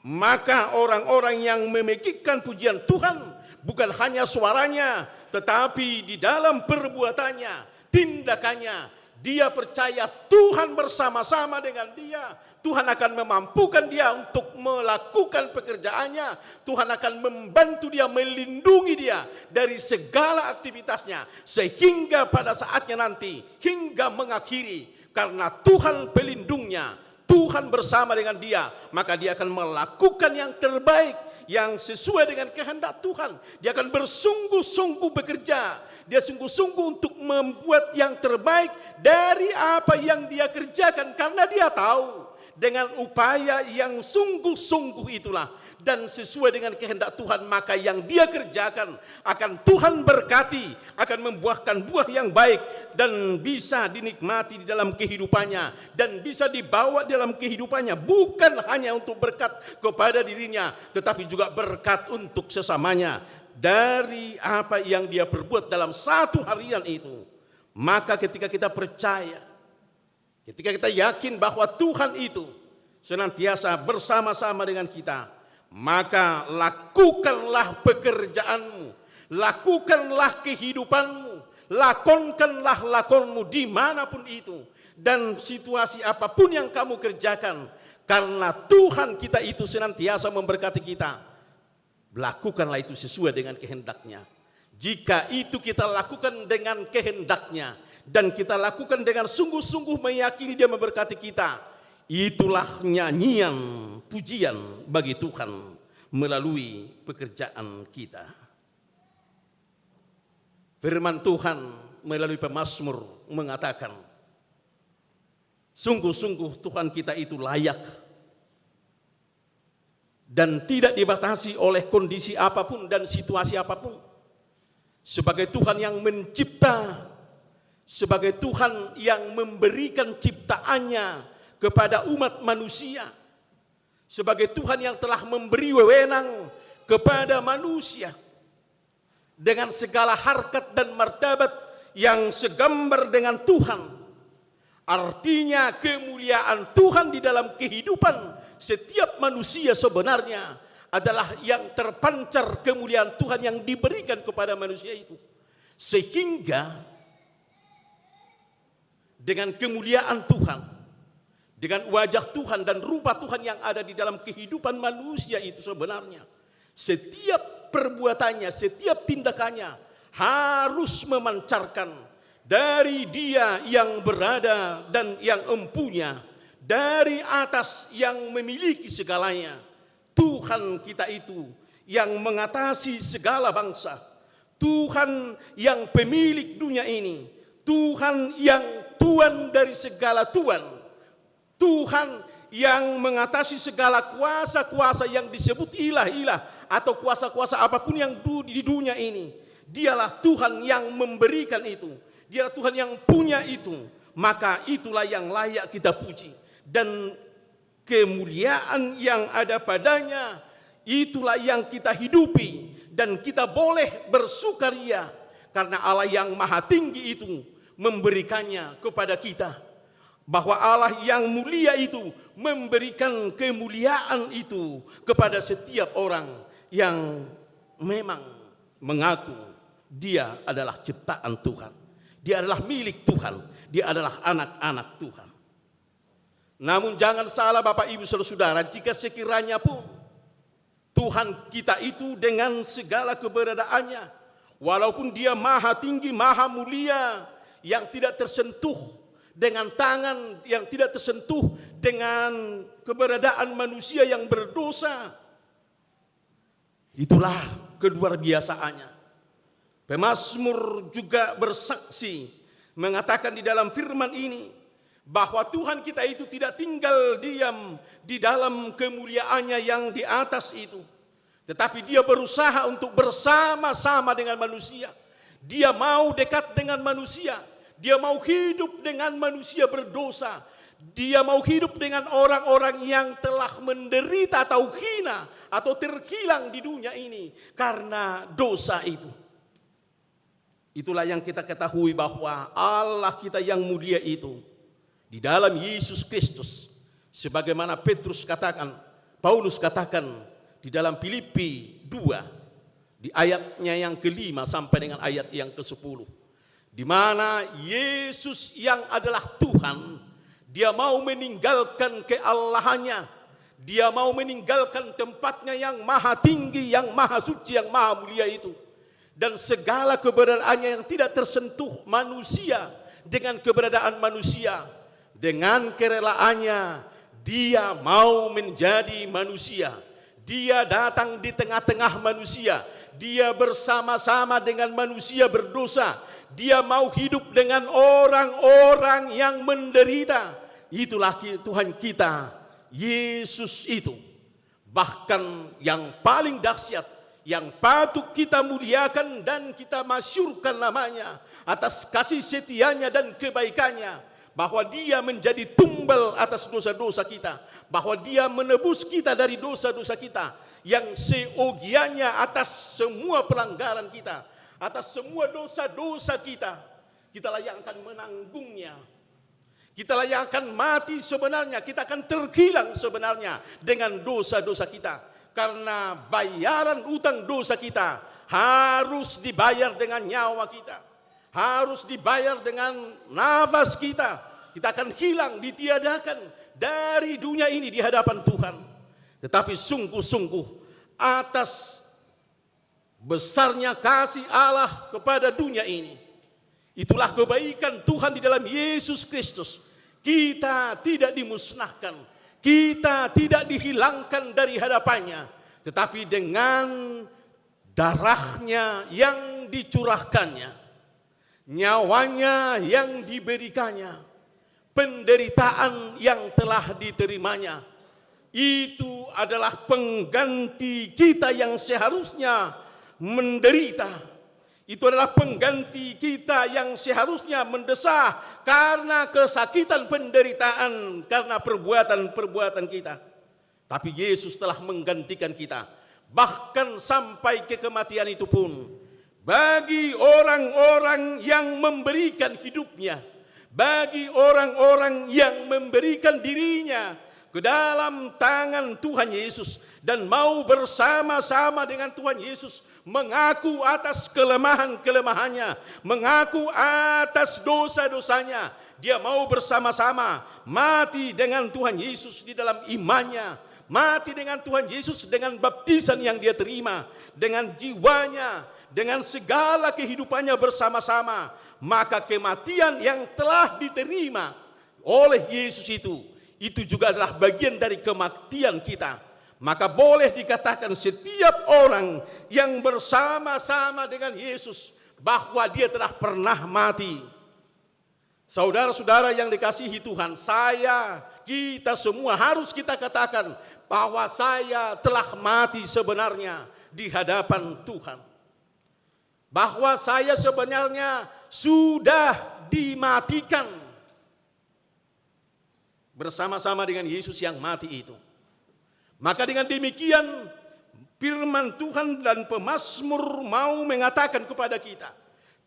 Maka orang-orang yang memekikkan pujian Tuhan bukan hanya suaranya, tetapi di dalam perbuatannya, tindakannya, dia percaya Tuhan bersama-sama dengan dia. Tuhan akan memampukan dia untuk melakukan pekerjaannya. Tuhan akan membantu dia, melindungi dia dari segala aktivitasnya. Sehingga pada saatnya nanti, hingga mengakhiri, karena Tuhan pelindungnya, Tuhan bersama dengan dia, maka dia akan melakukan yang terbaik, yang sesuai dengan kehendak Tuhan. Dia akan bersungguh-sungguh bekerja. Dia sungguh-sungguh untuk membuat yang terbaik dari apa yang dia kerjakan. Karena dia tahu dengan upaya yang sungguh-sungguh itulah dan sesuai dengan kehendak Tuhan, maka yang dia kerjakan akan Tuhan berkati, akan membuahkan buah yang baik dan bisa dinikmati di dalam kehidupannya dan bisa dibawa dalam kehidupannya, bukan hanya untuk berkat kepada dirinya, tetapi juga berkat untuk sesamanya dari apa yang dia perbuat dalam satu harian itu. Maka ketika kita percaya, ketika kita yakin bahwa Tuhan itu senantiasa bersama-sama dengan kita, maka lakukanlah pekerjaanmu, lakukanlah kehidupanmu, lakonkanlah lakonmu dimanapun itu, dan situasi apapun yang kamu kerjakan, karena Tuhan kita itu senantiasa memberkati kita. Lakukanlah itu sesuai dengan kehendaknya. Jika itu kita lakukan dengan kehendaknya dan kita lakukan dengan sungguh-sungguh meyakini dia memberkati kita, itulah nyanyian pujian bagi Tuhan melalui pekerjaan kita. Firman Tuhan melalui pemazmur mengatakan, sungguh-sungguh Tuhan kita itu layak dan tidak dibatasi oleh kondisi apapun dan situasi apapun. Sebagai Tuhan yang mencipta, sebagai Tuhan yang memberikan ciptaannya kepada umat manusia, sebagai Tuhan yang telah memberi wewenang kepada manusia dengan segala harkat dan martabat yang segambar dengan Tuhan. Artinya kemuliaan Tuhan di dalam kehidupan setiap manusia sebenarnya adalah yang terpancar kemuliaan Tuhan yang diberikan kepada manusia itu. Sehingga dengan kemuliaan Tuhan, dengan wajah Tuhan dan rupa Tuhan yang ada di dalam kehidupan manusia itu sebenarnya, setiap perbuatannya, setiap tindakannya harus memancarkan dari Dia yang berada dan yang empunya, dari atas yang memiliki segalanya. Tuhan kita itu yang mengatasi segala bangsa, Tuhan yang pemilik dunia ini, Tuhan yang Tuhan dari segala Tuhan, Tuhan yang mengatasi segala kuasa-kuasa yang disebut ilah-ilah atau kuasa-kuasa apapun yang di dunia ini. Dialah Tuhan yang memberikan itu. Dialah Tuhan yang punya itu. Maka itulah yang layak kita puji. Dan kemuliaan yang ada padanya, itulah yang kita hidupi. Dan kita boleh bersukaria karena Allah yang maha tinggi itu memberikannya kepada kita. Bahwa Allah yang mulia itu memberikan kemuliaan itu kepada setiap orang yang memang mengaku dia adalah ciptaan Tuhan. Dia adalah milik Tuhan. Dia adalah anak-anak Tuhan. Namun jangan salah Bapak Ibu Saudara, jika sekiranya pun Tuhan kita itu dengan segala keberadaannya, walaupun dia maha tinggi, maha mulia, yang tidak tersentuh dengan tangan, yang tidak tersentuh dengan keberadaan manusia yang berdosa. Itulah keluar biasaannya. Pemazmur juga bersaksi mengatakan di dalam firman ini bahwa Tuhan kita itu tidak tinggal diam di dalam kemuliaannya yang di atas itu, tetapi dia berusaha untuk bersama-sama dengan manusia. Dia mau dekat dengan manusia. Dia mau hidup dengan manusia berdosa. Dia mau hidup dengan orang-orang yang telah menderita atau hina atau terhilang di dunia ini karena dosa itu. Itulah yang kita ketahui bahwa Allah kita yang mulia itu di dalam Yesus Kristus, sebagaimana Petrus katakan Paulus katakan di dalam Filipi 2 di ayatnya yang ke-5 sampai dengan ayat yang ke-10, di mana Yesus yang adalah Tuhan, dia mau meninggalkan keallahannya, dia mau meninggalkan tempatnya yang maha tinggi, yang maha suci, yang maha mulia itu, dan segala keberadaannya yang tidak tersentuh manusia dengan keberadaan manusia. Dengan kerelaannya dia mau menjadi manusia. Dia datang di tengah-tengah manusia. Dia bersama-sama dengan manusia berdosa. Dia mau hidup dengan orang-orang yang menderita. Itulah Tuhan kita, Yesus itu. Bahkan yang paling dahsyat, yang patut kita muliakan dan kita masyurkan namanya atas kasih setianya dan kebaikannya, bahwa dia menjadi tumbal atas dosa-dosa kita, bahwa dia menebus kita dari dosa-dosa kita, yang seogianya atas semua pelanggaran kita, atas semua dosa-dosa kita, kita layakkan menanggungnya. Kita layakkan mati sebenarnya, kita akan terhilang sebenarnya dengan dosa-dosa kita. Karena bayaran utang dosa kita harus dibayar dengan nyawa kita, harus dibayar dengan nafas kita. Kita akan hilang, ditiadakan dari dunia ini di hadapan Tuhan. Tetapi sungguh-sungguh atas besarnya kasih Allah kepada dunia ini, itulah kebaikan Tuhan di dalam Yesus Kristus. Kita tidak dimusnahkan, kita tidak dihilangkan dari hadapannya, tetapi dengan darahnya yang dicurahkannya, nyawanya yang diberikannya, penderitaan yang telah diterimanya, itu adalah pengganti kita yang seharusnya menderita. Itu adalah pengganti kita yang seharusnya mendesah karena kesakitan penderitaan, karena perbuatan-perbuatan kita. Tapi Yesus telah menggantikan kita, bahkan sampai ke kematian itu pun. Bagi orang-orang yang memberikan hidupnya, bagi orang-orang yang memberikan dirinya ke dalam tangan Tuhan Yesus dan mau bersama-sama dengan Tuhan Yesus, mengaku atas kelemahan-kelemahannya, mengaku atas dosa-dosanya. Dia mau bersama-sama mati dengan Tuhan Yesus di dalam imannya, mati dengan Tuhan Yesus dengan baptisan yang dia terima, dengan jiwanya, dengan segala kehidupannya bersama-sama. Maka kematian yang telah diterima oleh Yesus itu juga adalah bagian dari kematian kita. Maka boleh dikatakan setiap orang yang bersama-sama dengan Yesus bahwa dia telah pernah mati. Saudara-saudara yang dikasihi Tuhan, kita semua harus kita katakan bahwa saya telah mati sebenarnya di hadapan Tuhan. Bahwa saya sebenarnya sudah dimatikan bersama-sama dengan Yesus yang mati itu. Maka dengan demikian firman Tuhan dan pemazmur mau mengatakan kepada kita,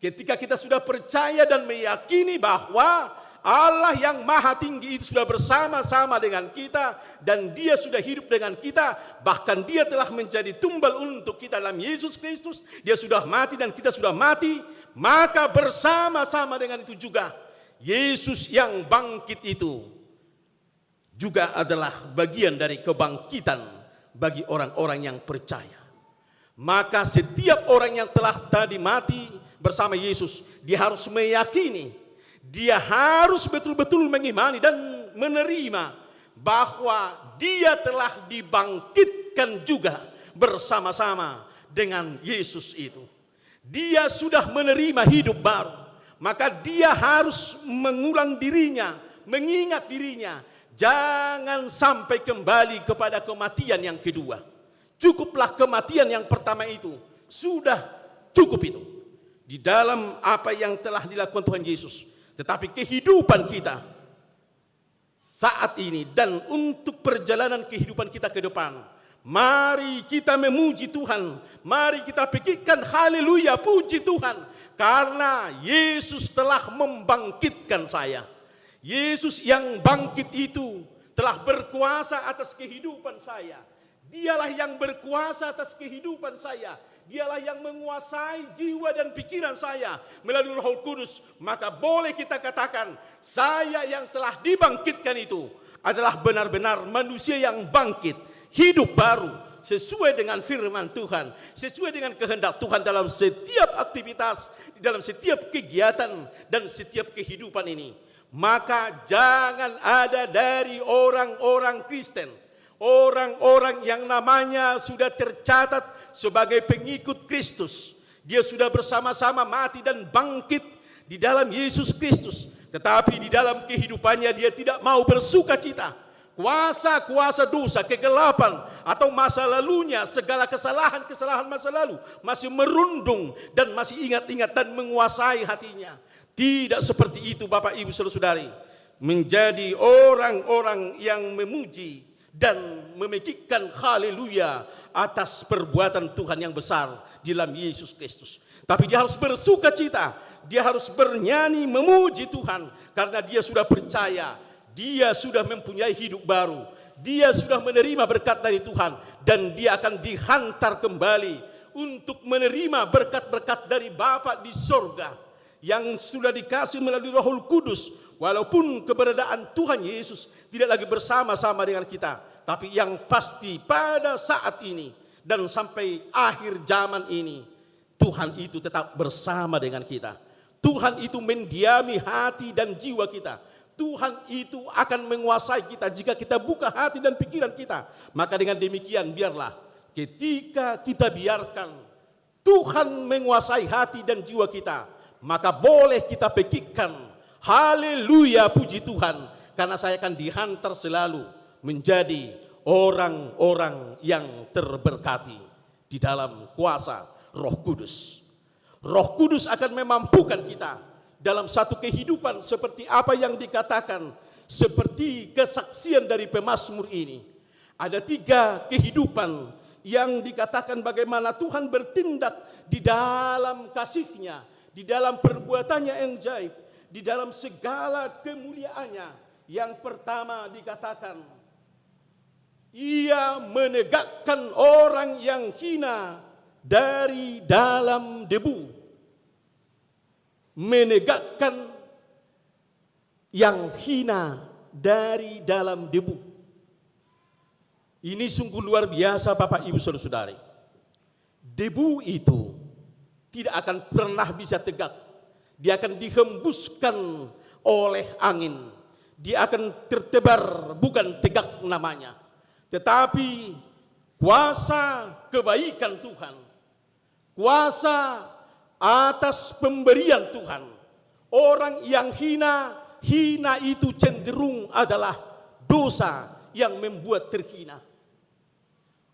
ketika kita sudah percaya dan meyakini bahwa Allah yang maha tinggi itu sudah bersama-sama dengan kita dan dia sudah hidup dengan kita, bahkan dia telah menjadi tumbal untuk kita dalam Yesus Kristus, dia sudah mati dan kita sudah mati, maka bersama-sama dengan itu juga Yesus yang bangkit itu juga adalah bagian dari kebangkitan bagi orang-orang yang percaya. Maka setiap orang yang telah tadi mati bersama Yesus, dia harus meyakini, dia harus betul-betul mengimani dan menerima bahwa dia telah dibangkitkan juga bersama-sama dengan Yesus itu. Dia sudah menerima hidup baru, maka dia harus mengulang dirinya, mengingat dirinya. Jangan sampai kembali kepada kematian yang kedua. Cukuplah kematian yang pertama itu. Sudah cukup itu. Di dalam apa yang telah dilakukan Tuhan Yesus. Tetapi kehidupan kita saat ini dan untuk perjalanan kehidupan kita ke depan, mari kita memuji Tuhan. Mari kita pikirkan haleluya, puji Tuhan. Karena Yesus telah membangkitkan saya. Yesus yang bangkit itu telah berkuasa atas kehidupan saya. Dialah yang berkuasa atas kehidupan saya. Dialah yang menguasai jiwa dan pikiran saya melalui Roh Kudus. Maka boleh kita katakan, saya yang telah dibangkitkan itu adalah benar-benar manusia yang bangkit, hidup baru, sesuai dengan firman Tuhan, sesuai dengan kehendak Tuhan dalam setiap aktivitas, dalam setiap kegiatan dan setiap kehidupan ini. Maka jangan ada dari orang-orang Kristen, orang-orang yang namanya sudah tercatat sebagai pengikut Kristus. Dia sudah bersama-sama mati dan bangkit di dalam Yesus Kristus. Tetapi di dalam kehidupannya dia tidak mau bersuka cita. Kuasa-kuasa dosa, kegelapan atau masa lalunya, segala kesalahan-kesalahan masa lalu masih merundung dan masih ingat-ingat dan menguasai hatinya. Tidak seperti itu Bapak Ibu Saudara-saudari. Menjadi orang-orang yang memuji dan memekikkan haleluya atas perbuatan Tuhan yang besar di dalam Yesus Kristus. Tapi dia harus bersuka cita, dia harus bernyanyi memuji Tuhan karena dia sudah percaya, dia sudah mempunyai hidup baru, dia sudah menerima berkat dari Tuhan dan dia akan dihantar kembali untuk menerima berkat-berkat dari Bapa di sorga yang sudah dikasih melalui Roh Kudus. Walaupun keberadaan Tuhan Yesus tidak lagi bersama-sama dengan kita, tapi yang pasti pada saat ini dan sampai akhir zaman ini, Tuhan itu tetap bersama dengan kita. Tuhan itu mendiami hati dan jiwa kita. Tuhan itu akan menguasai kita jika kita buka hati dan pikiran kita. Maka dengan demikian biarlah ketika kita biarkan Tuhan menguasai hati dan jiwa kita, maka boleh kita pekikkan haleluya, puji Tuhan, karena saya akan dihantar selalu menjadi orang-orang yang terberkati di dalam kuasa Roh Kudus. Roh Kudus akan memampukan kita dalam satu kehidupan seperti apa yang dikatakan, seperti kesaksian dari pemazmur ini. Ada 3 kehidupan yang dikatakan bagaimana Tuhan bertindak di dalam kasih-Nya, di dalam perbuatannya yang ajaib, di dalam segala kemuliaannya. Yang pertama dikatakan, Ia menegakkan orang yang hina dari dalam debu. Menegakkan yang hina dari dalam debu. Ini sungguh luar biasa Bapak Ibu Saudara-saudari. Debu itu tidak akan pernah bisa tegak. Dia akan dihembuskan oleh angin. Dia akan tertebar, bukan tegak namanya. Tetapi kuasa kebaikan Tuhan, kuasa atas pemberian Tuhan. Orang yang hina itu cenderung adalah dosa yang membuat terhina.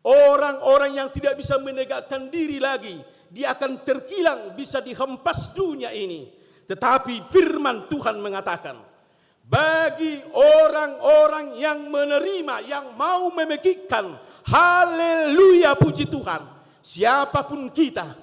Orang-orang yang tidak bisa menegakkan diri lagi, dia akan terhilang, bisa dihempas dunia ini. Tetapi firman Tuhan mengatakan, bagi orang-orang yang menerima, yang mau memekikkan, haleluya, puji Tuhan, siapapun kita,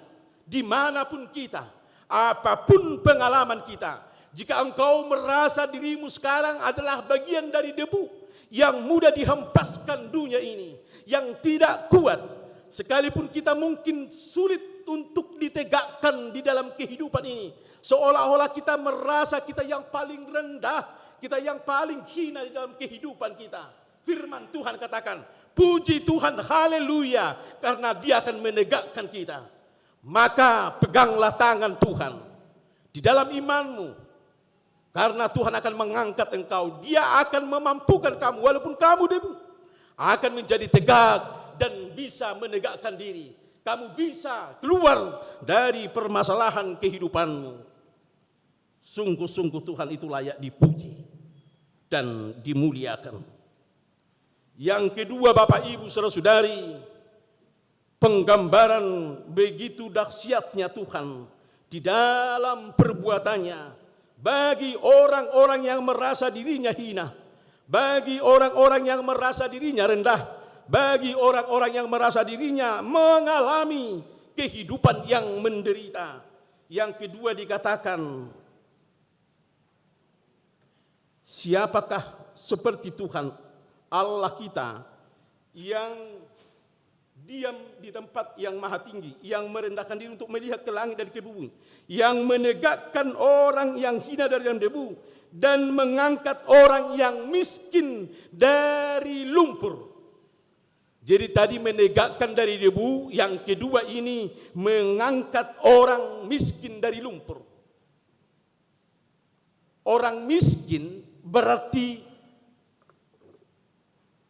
dimanapun kita, apapun pengalaman kita, jika engkau merasa dirimu sekarang adalah bagian dari debu yang mudah dihempaskan dunia ini, yang tidak kuat, sekalipun kita mungkin sulit untuk ditegakkan di dalam kehidupan ini, seolah-olah kita merasa kita yang paling rendah, kita yang paling hina di dalam kehidupan kita. Firman Tuhan katakan, puji Tuhan, haleluya, karena Dia akan menegakkan kita. Maka peganglah tangan Tuhan di dalam imanmu, karena Tuhan akan mengangkat engkau. Dia akan memampukan kamu, walaupun kamu debu, akan menjadi tegak dan bisa menegakkan diri. Kamu bisa keluar dari permasalahan kehidupanmu. Sungguh-sungguh Tuhan itu layak dipuji dan dimuliakan. Yang kedua Bapak Ibu Saudara-saudari, penggambaran begitu dahsyatnya Tuhan di dalam perbuatannya bagi orang-orang yang merasa dirinya hina, bagi orang-orang yang merasa dirinya rendah, bagi orang-orang yang merasa dirinya mengalami kehidupan yang menderita. Yang kedua dikatakan, siapakah seperti Tuhan Allah kita yang diam di tempat yang maha tinggi, yang merendahkan diri untuk melihat ke langit dan ke bumi, yang menegakkan orang yang hina dari dalam debu, dan mengangkat orang yang miskin dari lumpur. Jadi tadi menegakkan dari debu, yang kedua ini mengangkat orang miskin dari lumpur. Orang miskin berarti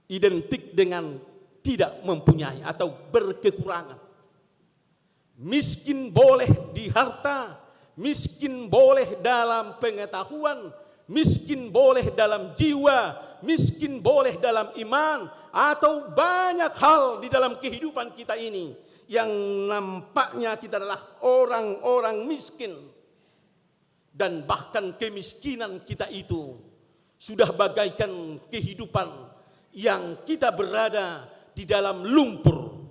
identik dengan tidak mempunyai atau berkekurangan. Miskin boleh di harta, miskin boleh dalam pengetahuan, miskin boleh dalam jiwa, miskin boleh dalam iman, atau banyak hal di dalam kehidupan kita ini yang nampaknya kita adalah orang-orang miskin. Dan bahkan kemiskinan kita itu sudah bagaikan kehidupan yang kita berada di dalam lumpur.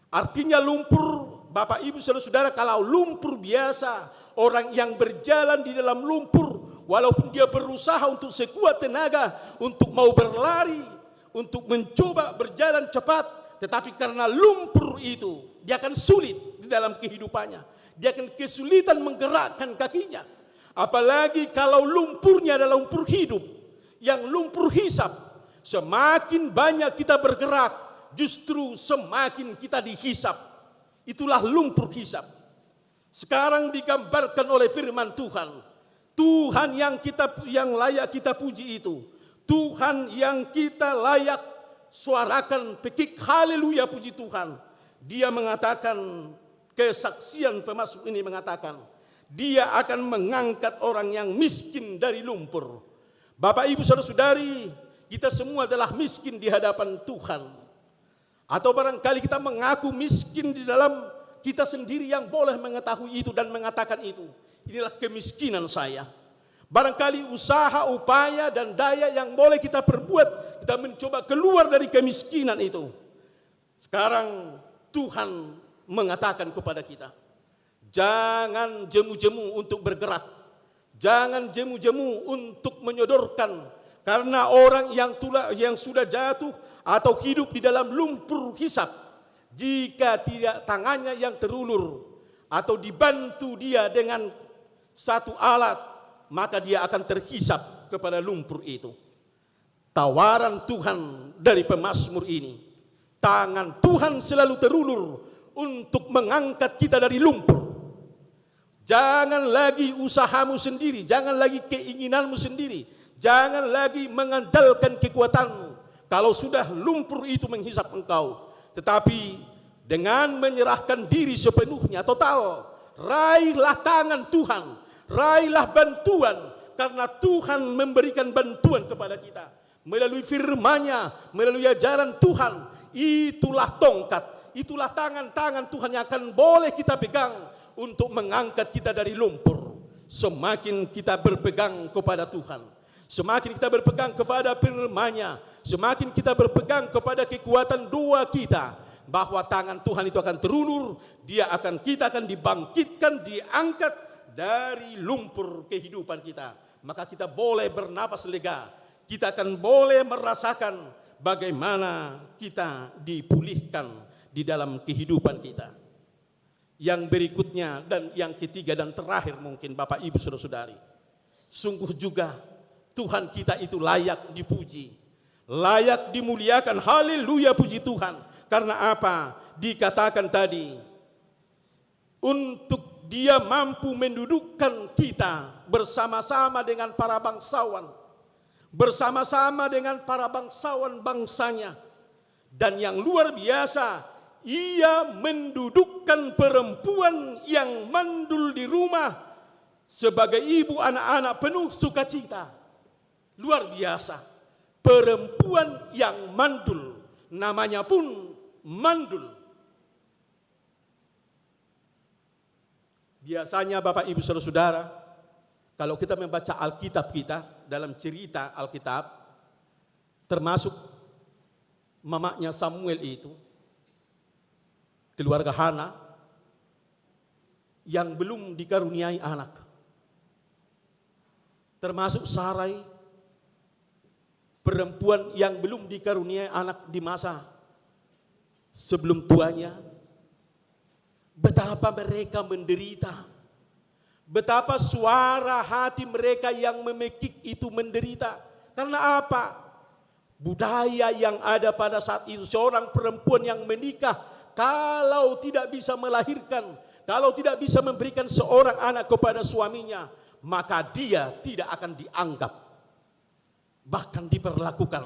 Artinya lumpur, Bapak Ibu Saudara-saudara, kalau lumpur biasa, orang yang berjalan di dalam lumpur, walaupun dia berusaha untuk sekuat tenaga, untuk mau berlari, untuk mencoba berjalan cepat, tetapi karena lumpur itu, dia akan sulit di dalam kehidupannya. Dia akan kesulitan menggerakkan kakinya. Apalagi kalau lumpurnya adalah lumpur hidup, yang lumpur hisap. Semakin banyak kita bergerak, justru semakin kita dihisap. Itulah lumpur hisap. Sekarang digambarkan oleh firman Tuhan. Tuhan yang layak kita puji itu. Tuhan yang kita layak suarakan pekik haleluya puji Tuhan. Dia mengatakan, kesaksian pemazmur ini mengatakan, dia akan mengangkat orang yang miskin dari lumpur. Bapak Ibu Saudara-saudari, kita semua adalah miskin di hadapan Tuhan. Atau barangkali kita mengaku miskin di dalam kita sendiri yang boleh mengetahui itu dan mengatakan itu. Inilah kemiskinan saya. Barangkali usaha, upaya, dan daya yang boleh kita perbuat, kita mencoba keluar dari kemiskinan itu. Sekarang Tuhan mengatakan kepada kita, jangan jemu-jemu untuk bergerak. Jangan jemu-jemu untuk menyodorkan. Karena orang yang sudah jatuh atau hidup di dalam lumpur hisap, jika tidak tangannya yang terulur atau dibantu dia dengan satu alat, maka dia akan terhisap kepada lumpur itu. Tawaran Tuhan dari pemazmur ini, tangan Tuhan selalu terulur untuk mengangkat kita dari lumpur. Jangan lagi usahamu sendiri, jangan lagi keinginanmu sendiri, jangan lagi mengandalkan kekuatanmu. Kalau sudah lumpur itu menghisap engkau, tetapi dengan menyerahkan diri sepenuhnya, total, raihlah tangan Tuhan, raihlah bantuan, karena Tuhan memberikan bantuan kepada kita melalui firman-Nya, melalui ajaran Tuhan. Itulah tongkat, itulah tangan-tangan Tuhan yang akan boleh kita pegang untuk mengangkat kita dari lumpur. Semakin kita berpegang kepada Tuhan, semakin kita berpegang kepada firman-Nya, semakin kita berpegang kepada kekuatan doa kita, bahwa tangan Tuhan itu akan terulur, kita akan dibangkitkan, diangkat dari lumpur kehidupan kita. Maka kita boleh bernapas lega, kita akan boleh merasakan bagaimana kita dipulihkan di dalam kehidupan kita. Yang berikutnya dan yang ketiga dan terakhir mungkin Bapak Ibu Saudara-saudari, sungguh juga Tuhan kita itu layak dipuji, layak dimuliakan. Haleluya, puji Tuhan. Karena apa? Dikatakan tadi, untuk Dia mampu mendudukkan kita bersama-sama dengan para bangsawan, bersama-sama dengan para bangsawan bangsanya. Dan yang luar biasa, Ia mendudukkan perempuan yang mandul di rumah sebagai ibu anak-anak penuh sukacita. Luar biasa, perempuan yang mandul, namanya pun mandul. Biasanya Bapak Ibu Saudara-saudara, kalau kita membaca Alkitab kita, dalam cerita Alkitab, termasuk mamanya Samuel itu, keluarga Hana yang belum dikaruniai anak, termasuk Sarai perempuan yang belum dikaruniai anak di masa sebelum tuanya, betapa mereka menderita, betapa suara hati mereka yang memekik itu menderita. Karena apa? Budaya yang ada pada saat itu, seorang perempuan yang menikah, kalau tidak bisa melahirkan, kalau tidak bisa memberikan seorang anak kepada suaminya, maka dia tidak akan dianggap, bahkan diperlakukan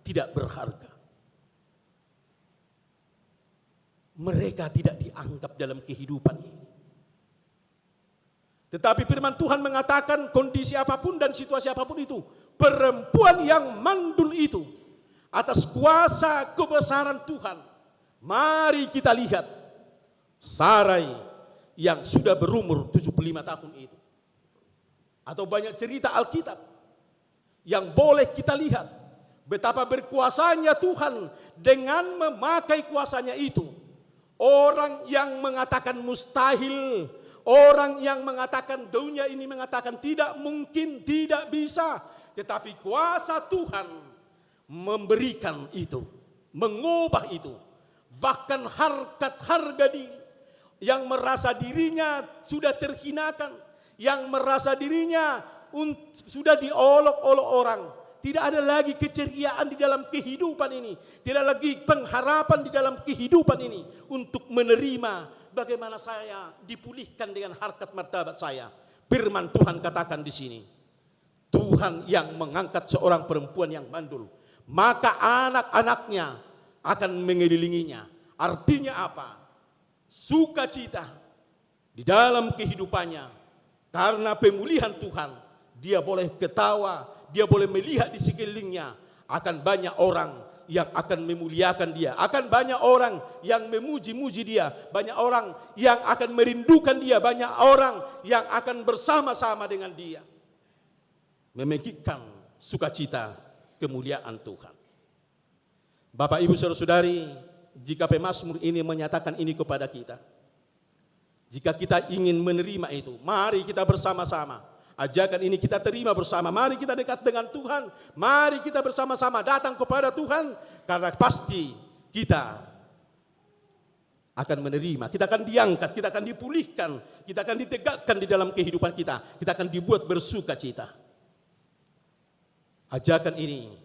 tidak berharga. Mereka tidak dianggap dalam kehidupan ini. Tetapi firman Tuhan mengatakan kondisi apapun dan situasi apapun itu, perempuan yang mandul itu atas kuasa kebesaran Tuhan. Mari kita lihat Sarai yang sudah berumur 75 tahun itu. Atau banyak cerita Alkitab yang boleh kita lihat betapa berkuasanya Tuhan dengan memakai kuasanya itu. Orang yang mengatakan mustahil, orang yang mengatakan dunia ini mengatakan tidak mungkin, tidak bisa, tetapi kuasa Tuhan memberikan itu, mengubah itu. Bahkan harga diri yang merasa dirinya sudah terhinakan, yang merasa dirinya sudah diolok-olok orang. Tidak ada lagi keceriaan di dalam kehidupan ini. Tidak lagi pengharapan di dalam kehidupan ini. Untuk menerima bagaimana saya dipulihkan dengan harkat martabat saya. Firman Tuhan katakan di sini. Tuhan yang mengangkat seorang perempuan yang mandul. Maka anak-anaknya akan mengelilinginya. Artinya apa? Sukacita di dalam kehidupannya. Karena pemulihan Tuhan, dia boleh ketawa, dia boleh melihat di sekelilingnya. Akan banyak orang yang akan memuliakan dia. Akan banyak orang yang memuji-muji dia. Banyak orang yang akan merindukan dia. Banyak orang yang akan bersama-sama dengan dia. Memekikkan sukacita kemuliaan Tuhan. Bapak, Ibu, Saudara-saudari, jika pemazmur ini menyatakan ini kepada kita, jika kita ingin menerima itu, mari kita bersama-sama. Ajakan ini kita terima bersama. Mari kita dekat dengan Tuhan. Mari kita bersama-sama datang kepada Tuhan. Karena pasti kita akan menerima. Kita akan diangkat, kita akan dipulihkan. Kita akan ditegakkan di dalam kehidupan kita. Kita akan dibuat bersukacita. Ajakan ini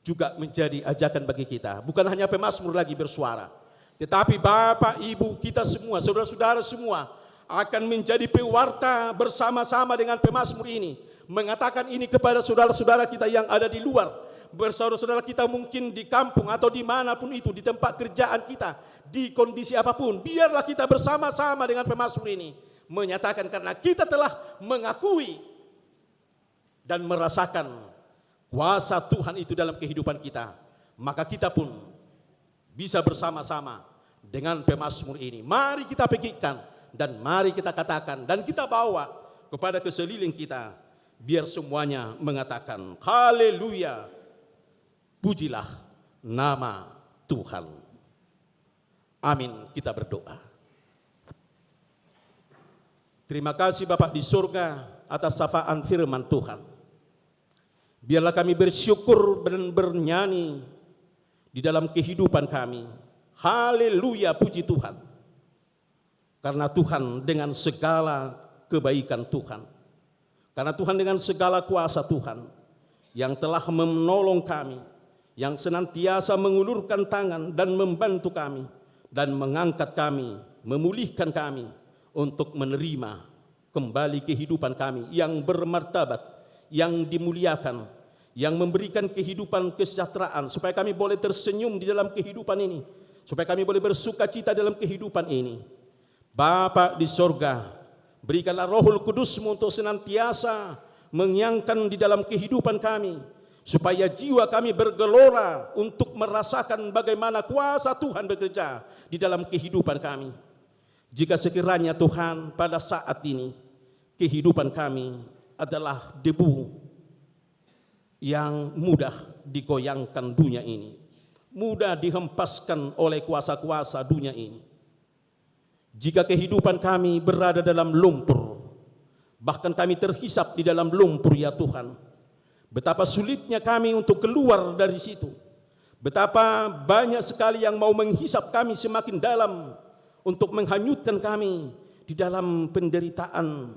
juga menjadi ajakan bagi kita. Bukan hanya pemazmur lagi bersuara. Tetapi Bapak, Ibu, kita semua, saudara-saudara semua akan menjadi pewarta bersama-sama dengan pemazmur ini. Mengatakan ini kepada saudara-saudara kita yang ada di luar. Bersaudara-saudara kita mungkin di kampung atau dimanapun itu, di tempat kerjaan kita, di kondisi apapun. Biarlah kita bersama-sama dengan pemazmur ini. Menyatakan karena kita telah mengakui dan merasakan kuasa Tuhan itu dalam kehidupan kita. Maka kita pun bisa bersama-sama dengan pemazmur ini. Mari kita pikirkan dan mari kita katakan dan kita bawa kepada keseliling kita. Biar semuanya mengatakan haleluya, pujilah nama Tuhan. Amin. Kita berdoa. Terima kasih Bapak di surga atas safaan firman Tuhan. Biarlah kami bersyukur dan bernyanyi di dalam kehidupan kami. Haleluya, puji Tuhan. Karena Tuhan dengan segala kebaikan Tuhan. Karena Tuhan dengan segala kuasa Tuhan yang telah menolong kami, yang senantiasa mengulurkan tangan dan membantu kami dan mengangkat kami, memulihkan kami untuk menerima kembali kehidupan kami yang bermartabat, yang dimuliakan, yang memberikan kehidupan kesejahteraan, supaya kami boleh tersenyum di dalam kehidupan ini, supaya kami boleh bersukacita dalam kehidupan ini. Bapa di sorga, berikanlah Rohul Kudus-Mu untuk senantiasa mengiangkan di dalam kehidupan kami, supaya jiwa kami bergelora untuk merasakan bagaimana kuasa Tuhan bekerja di dalam kehidupan kami. Jika sekiranya Tuhan pada saat ini kehidupan kami adalah debu yang mudah digoyangkan dunia ini, mudah dihempaskan oleh kuasa-kuasa dunia ini. Jika kehidupan kami berada dalam lumpur, bahkan kami terhisap di dalam lumpur ya Tuhan, Betapa sulitnya kami untuk keluar dari situ. Betapa banyak sekali yang mau menghisap kami semakin dalam untuk menghanyutkan kami di dalam penderitaan,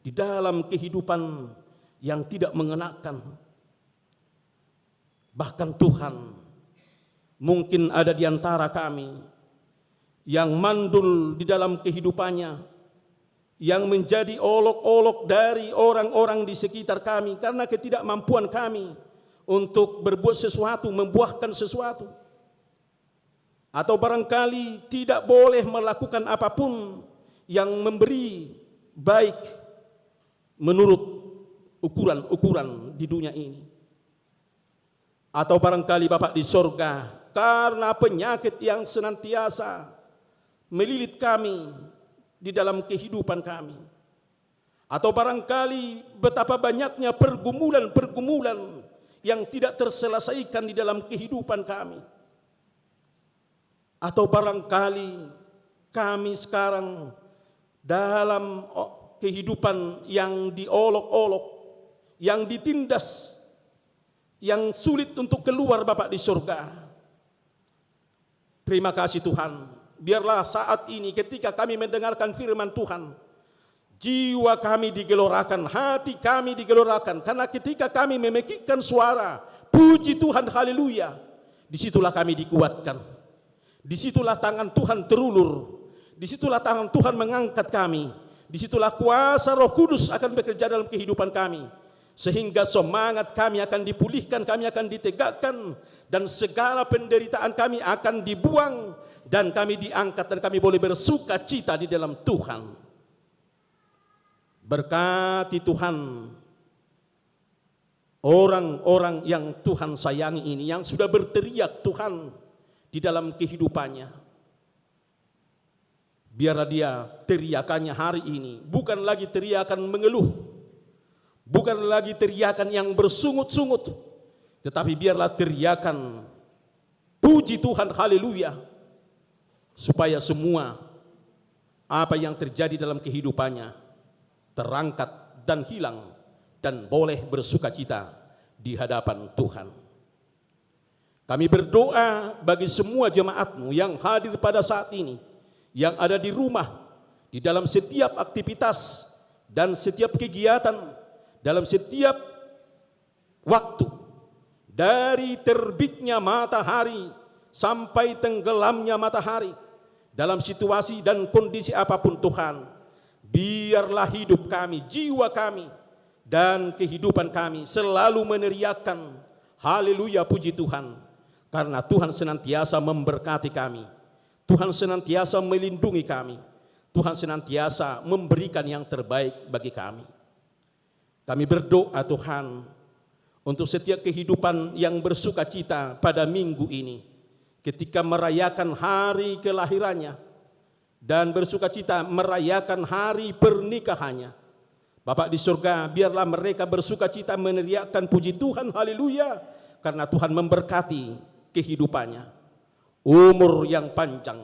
di dalam kehidupan yang tidak mengenakan. Bahkan Tuhan, mungkin ada di antara kami yang mandul di dalam kehidupannya, yang menjadi olok-olok dari orang-orang di sekitar kami karena ketidakmampuan kami untuk berbuat sesuatu, membuahkan sesuatu. Atau barangkali tidak boleh melakukan apapun yang memberi baik menurut ukuran-ukuran di dunia ini. Atau barangkali Bapak di sorga, karena penyakit yang senantiasa melilit kami di dalam kehidupan kami. Atau barangkali betapa banyaknya pergumulan-pergumulan yang tidak terselesaikan di dalam kehidupan kami. Atau barangkali kami sekarang dalam kehidupan yang diolok-olok, yang ditindas, yang sulit untuk keluar Bapak di surga. Terima kasih Tuhan. Biarlah saat ini ketika kami mendengarkan firman Tuhan, jiwa kami digelorakan, hati kami digelorakan. Karena ketika kami memekikkan suara, puji Tuhan, haleluya, disitulah kami dikuatkan. Disitulah tangan Tuhan terulur. Disitulah tangan Tuhan mengangkat kami. Disitulah kuasa Roh Kudus akan bekerja dalam kehidupan kami. Sehingga semangat kami akan dipulihkan, kami akan ditegakkan, dan segala penderitaan kami akan dibuang, dan kami diangkat, dan kami boleh bersuka cita di dalam Tuhan. Berkati Tuhan orang-orang yang Tuhan sayangi ini, yang sudah berteriak Tuhan di dalam kehidupannya. Biarlah dia teriakannya hari ini bukan lagi teriakan mengeluh, bukan lagi teriakan yang bersungut-sungut, tetapi biarlah teriakan puji Tuhan, haleluya, supaya semua apa yang terjadi dalam kehidupannya terangkat dan hilang, dan boleh bersukacita di hadapan Tuhan. Kami berdoa bagi semua jemaat-Mu yang hadir pada saat ini, yang ada di rumah, di dalam setiap aktivitas dan setiap kegiatan, dalam setiap waktu, dari terbitnya matahari sampai tenggelamnya matahari, dalam situasi dan kondisi apapun Tuhan, biarlah hidup kami, jiwa kami, dan kehidupan kami selalu meneriakkan haleluya, puji Tuhan. Karena Tuhan senantiasa memberkati kami, Tuhan senantiasa melindungi kami, Tuhan senantiasa memberikan yang terbaik bagi kami. Kami berdoa Tuhan untuk setiap kehidupan yang bersukacita pada minggu ini, ketika merayakan hari kelahirannya dan bersukacita merayakan hari pernikahannya. Bapak di surga, biarlah mereka bersukacita meneriakkan puji Tuhan, haleluya, karena Tuhan memberkati kehidupannya, umur yang panjang,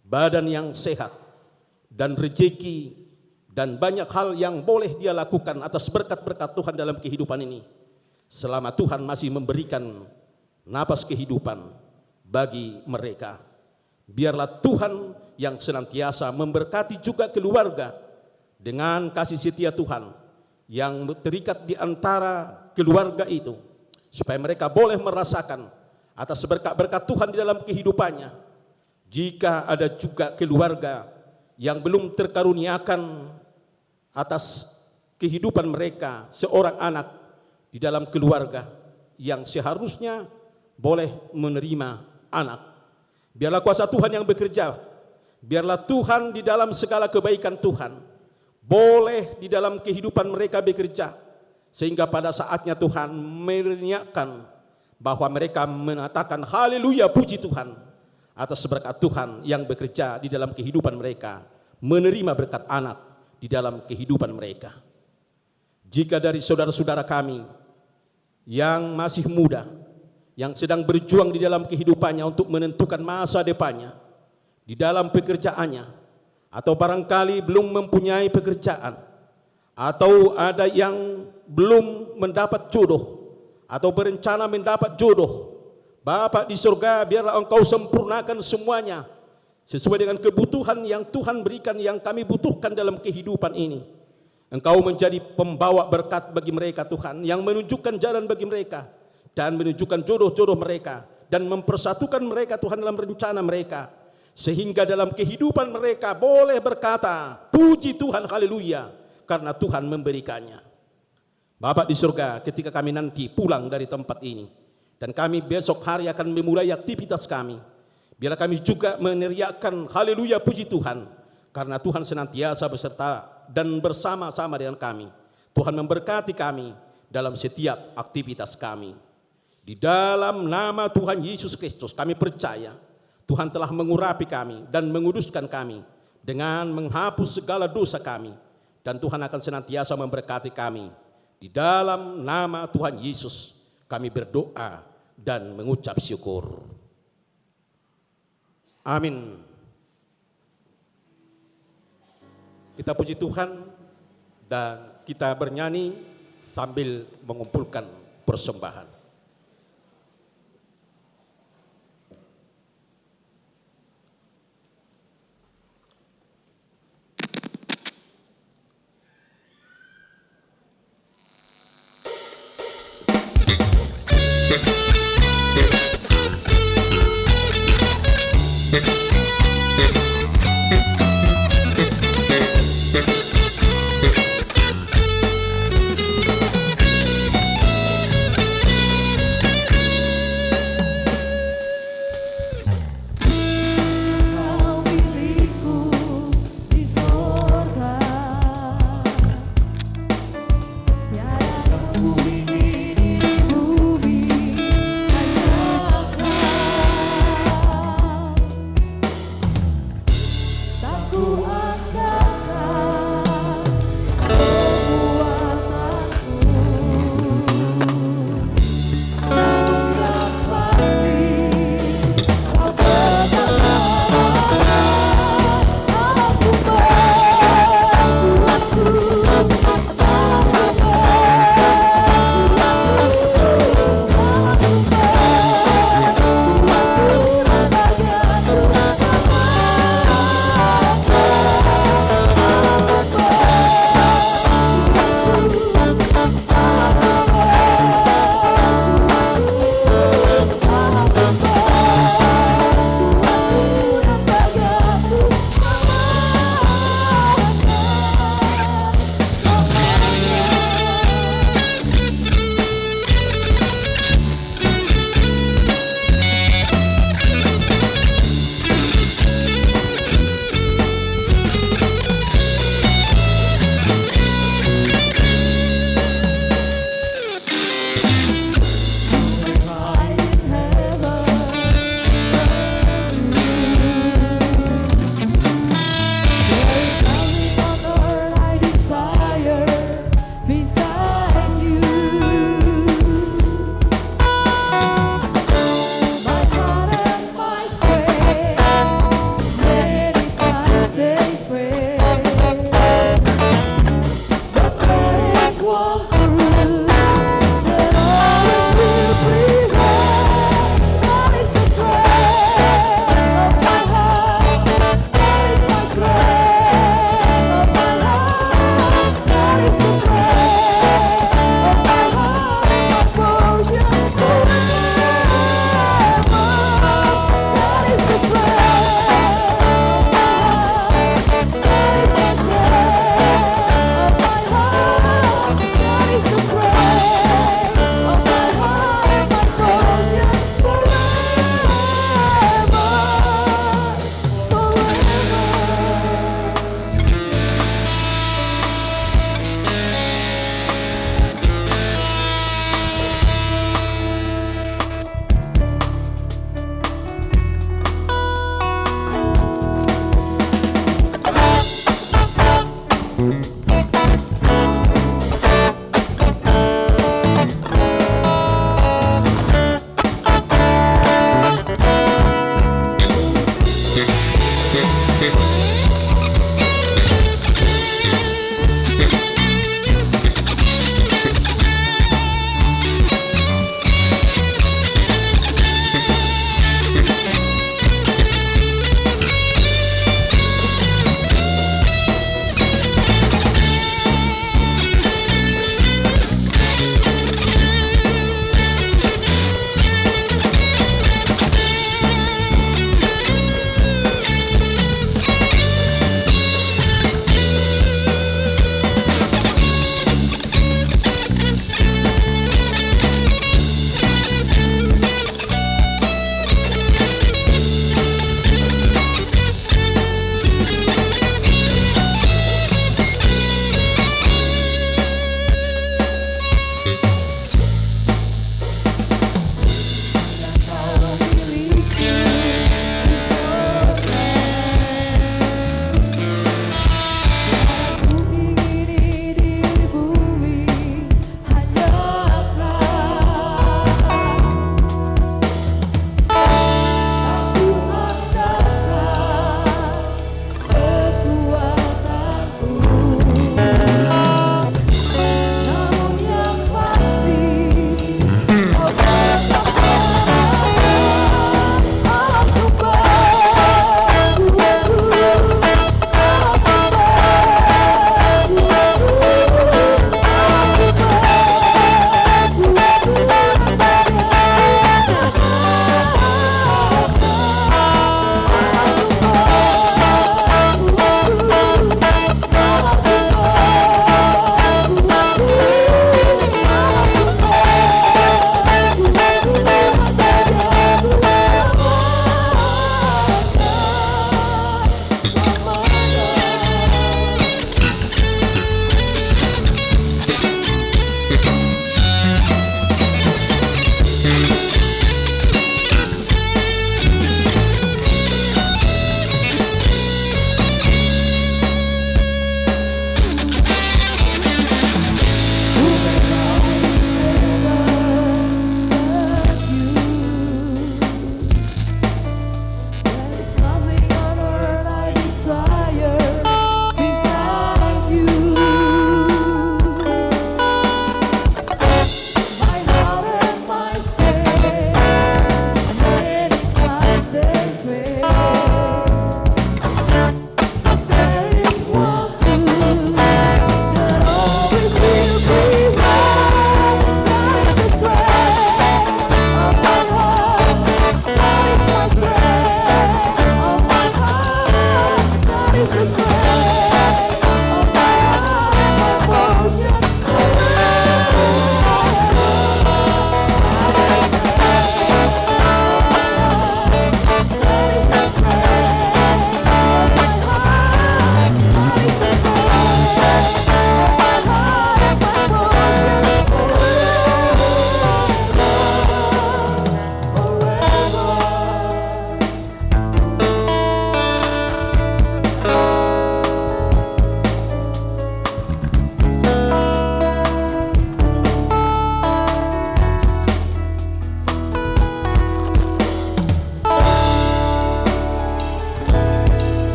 badan yang sehat, dan rezeki, dan banyak hal yang boleh dia lakukan atas berkat-berkat Tuhan dalam kehidupan ini, selama Tuhan masih memberikan napas kehidupan bagi mereka. Biarlah Tuhan yang senantiasa memberkati juga keluarga dengan kasih setia Tuhan yang terikat di antara keluarga itu, supaya mereka boleh merasakan atas berkat-berkat Tuhan di dalam kehidupannya. Jika ada juga keluarga yang belum terkaruniakan atas kehidupan mereka seorang anak di dalam keluarga yang seharusnya boleh menerima anak, biarlah kuasa Tuhan yang bekerja, biarlah Tuhan di dalam segala kebaikan Tuhan boleh di dalam kehidupan mereka bekerja, sehingga pada saatnya Tuhan menyiapkan bahwa mereka mengatakan haleluya, puji Tuhan, atas berkat Tuhan yang bekerja di dalam kehidupan mereka, menerima berkat anak di dalam kehidupan mereka. Jika dari saudara-saudara kami yang masih muda, yang sedang berjuang di dalam kehidupannya untuk menentukan masa depannya di dalam pekerjaannya, atau barangkali belum mempunyai pekerjaan, atau ada yang belum mendapat jodoh atau berencana mendapat jodoh, Bapa di surga, biarlah Engkau sempurnakan semuanya sesuai dengan kebutuhan yang Tuhan berikan, yang kami butuhkan dalam kehidupan ini. Engkau menjadi pembawa berkat bagi mereka Tuhan, yang menunjukkan jalan bagi mereka dan menunjukkan jodoh-jodoh mereka dan mempersatukan mereka Tuhan dalam rencana mereka, sehingga dalam kehidupan mereka boleh berkata, puji Tuhan, haleluya, karena Tuhan memberikannya. Bapa di surga, ketika kami nanti pulang dari tempat ini dan kami besok hari akan memulai aktivitas kami, biarlah kami juga meneriakkan haleluya, puji Tuhan, karena Tuhan senantiasa beserta dan bersama-sama dengan kami. Tuhan memberkati kami dalam setiap aktivitas kami. Di dalam nama Tuhan Yesus Kristus kami percaya Tuhan telah mengurapi kami dan menguduskan kami dengan menghapus segala dosa kami, dan Tuhan akan senantiasa memberkati kami. Di dalam nama Tuhan Yesus kami berdoa dan mengucap syukur. Amin. Kita puji Tuhan dan kita bernyanyi sambil mengumpulkan persembahan.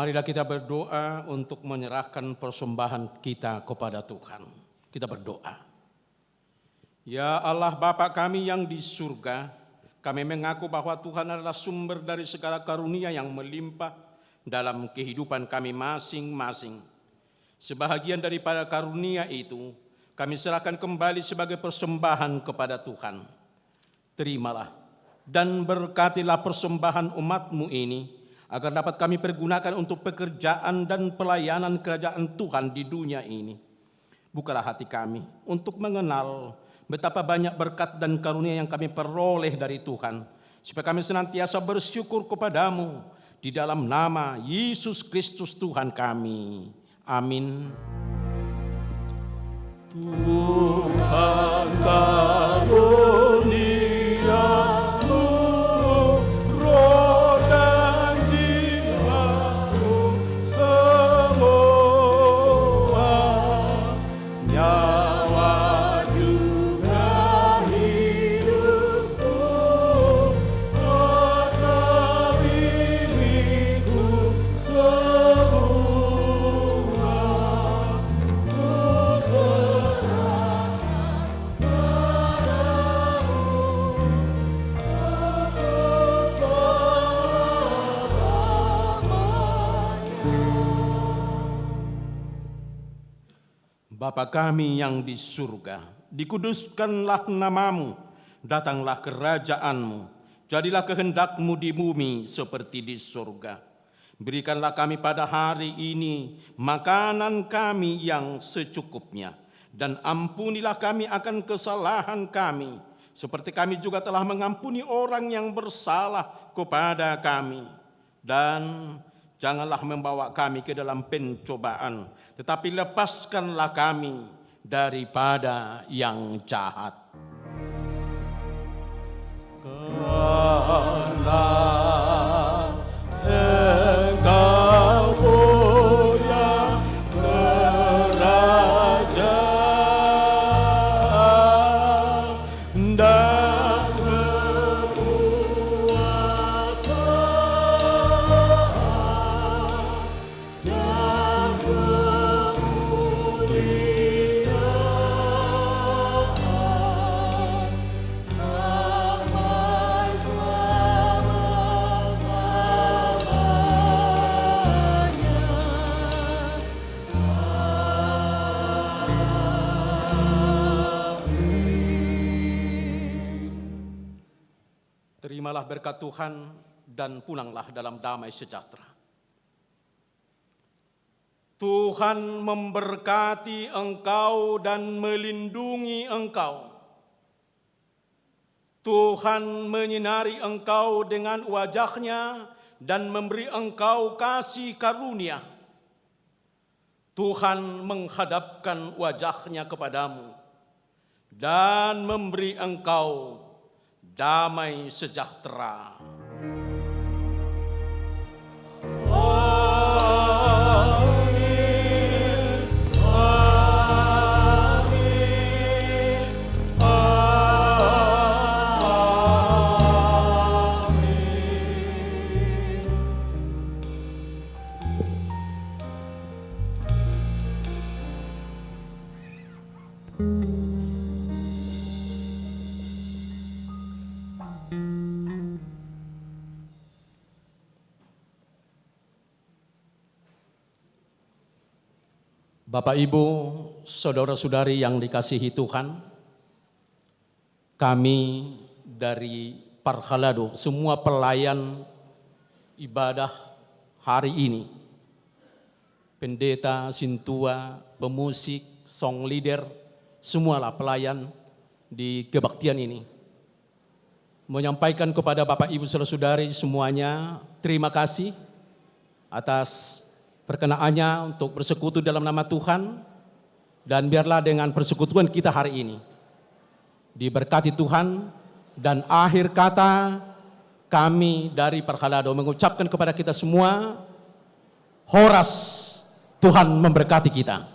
Marilah kita berdoa untuk menyerahkan persembahan kita kepada Tuhan. Kita berdoa. Ya Allah Bapa kami yang di surga, kami mengaku bahwa Tuhan adalah sumber dari segala karunia yang melimpah dalam kehidupan kami masing-masing. Sebahagian daripada karunia itu, kami serahkan kembali sebagai persembahan kepada Tuhan. Terimalah dan berkatilah persembahan umat-Mu ini, agar dapat kami pergunakan untuk pekerjaan dan pelayanan kerajaan Tuhan di dunia ini. Bukalah hati kami untuk mengenal betapa banyak berkat dan karunia yang kami peroleh dari Tuhan, supaya kami senantiasa bersyukur kepadamu di dalam nama Yesus Kristus Tuhan kami. Amin. Tuhan karuniamu, roh dan jiwaku semua, nyawa juga hidupku, harta diriku semua, ku serahkan padamu, aku selamanya. Bapa kami yang di surga, dikuduskanlah namamu, datanglah kerajaanmu, jadilah kehendak-Mu di bumi seperti di surga. Berikanlah kami pada hari ini makanan kami yang secukupnya, dan ampunilah kami akan kesalahan kami, seperti kami juga telah mengampuni orang yang bersalah kepada kami. Dan janganlah membawa kami ke dalam pencobaan, tetapi lepaskanlah kami daripada yang jahat. Karena Engkau punya kerajaan dan kekuasaan dan kemuliaan sampai terimalah berkat Tuhan dan pulanglah dalam damai sejahtera. Tuhan memberkati engkau dan melindungi engkau. Tuhan menyinari engkau dengan wajah-Nya dan memberi engkau kasih karunia. Tuhan menghadapkan wajah-Nya kepadamu dan memberi engkau damai sejahtera. Amin. Amin. Amin. Bapak, Ibu, saudara-saudari yang dikasihi Tuhan, kami dari Parhalado, semua pelayan ibadah hari ini, pendeta, sintua, pemusik, song leader, semualah pelayan di kebaktian ini, menyampaikan kepada Bapak, Ibu, saudara-saudari semuanya, terima kasih atas perkenaannya untuk bersekutu dalam nama Tuhan, dan biarlah dengan persekutuan kita hari ini diberkati Tuhan. Dan akhir kata kami dari Parhalado mengucapkan kepada kita semua, Horas, Tuhan memberkati kita.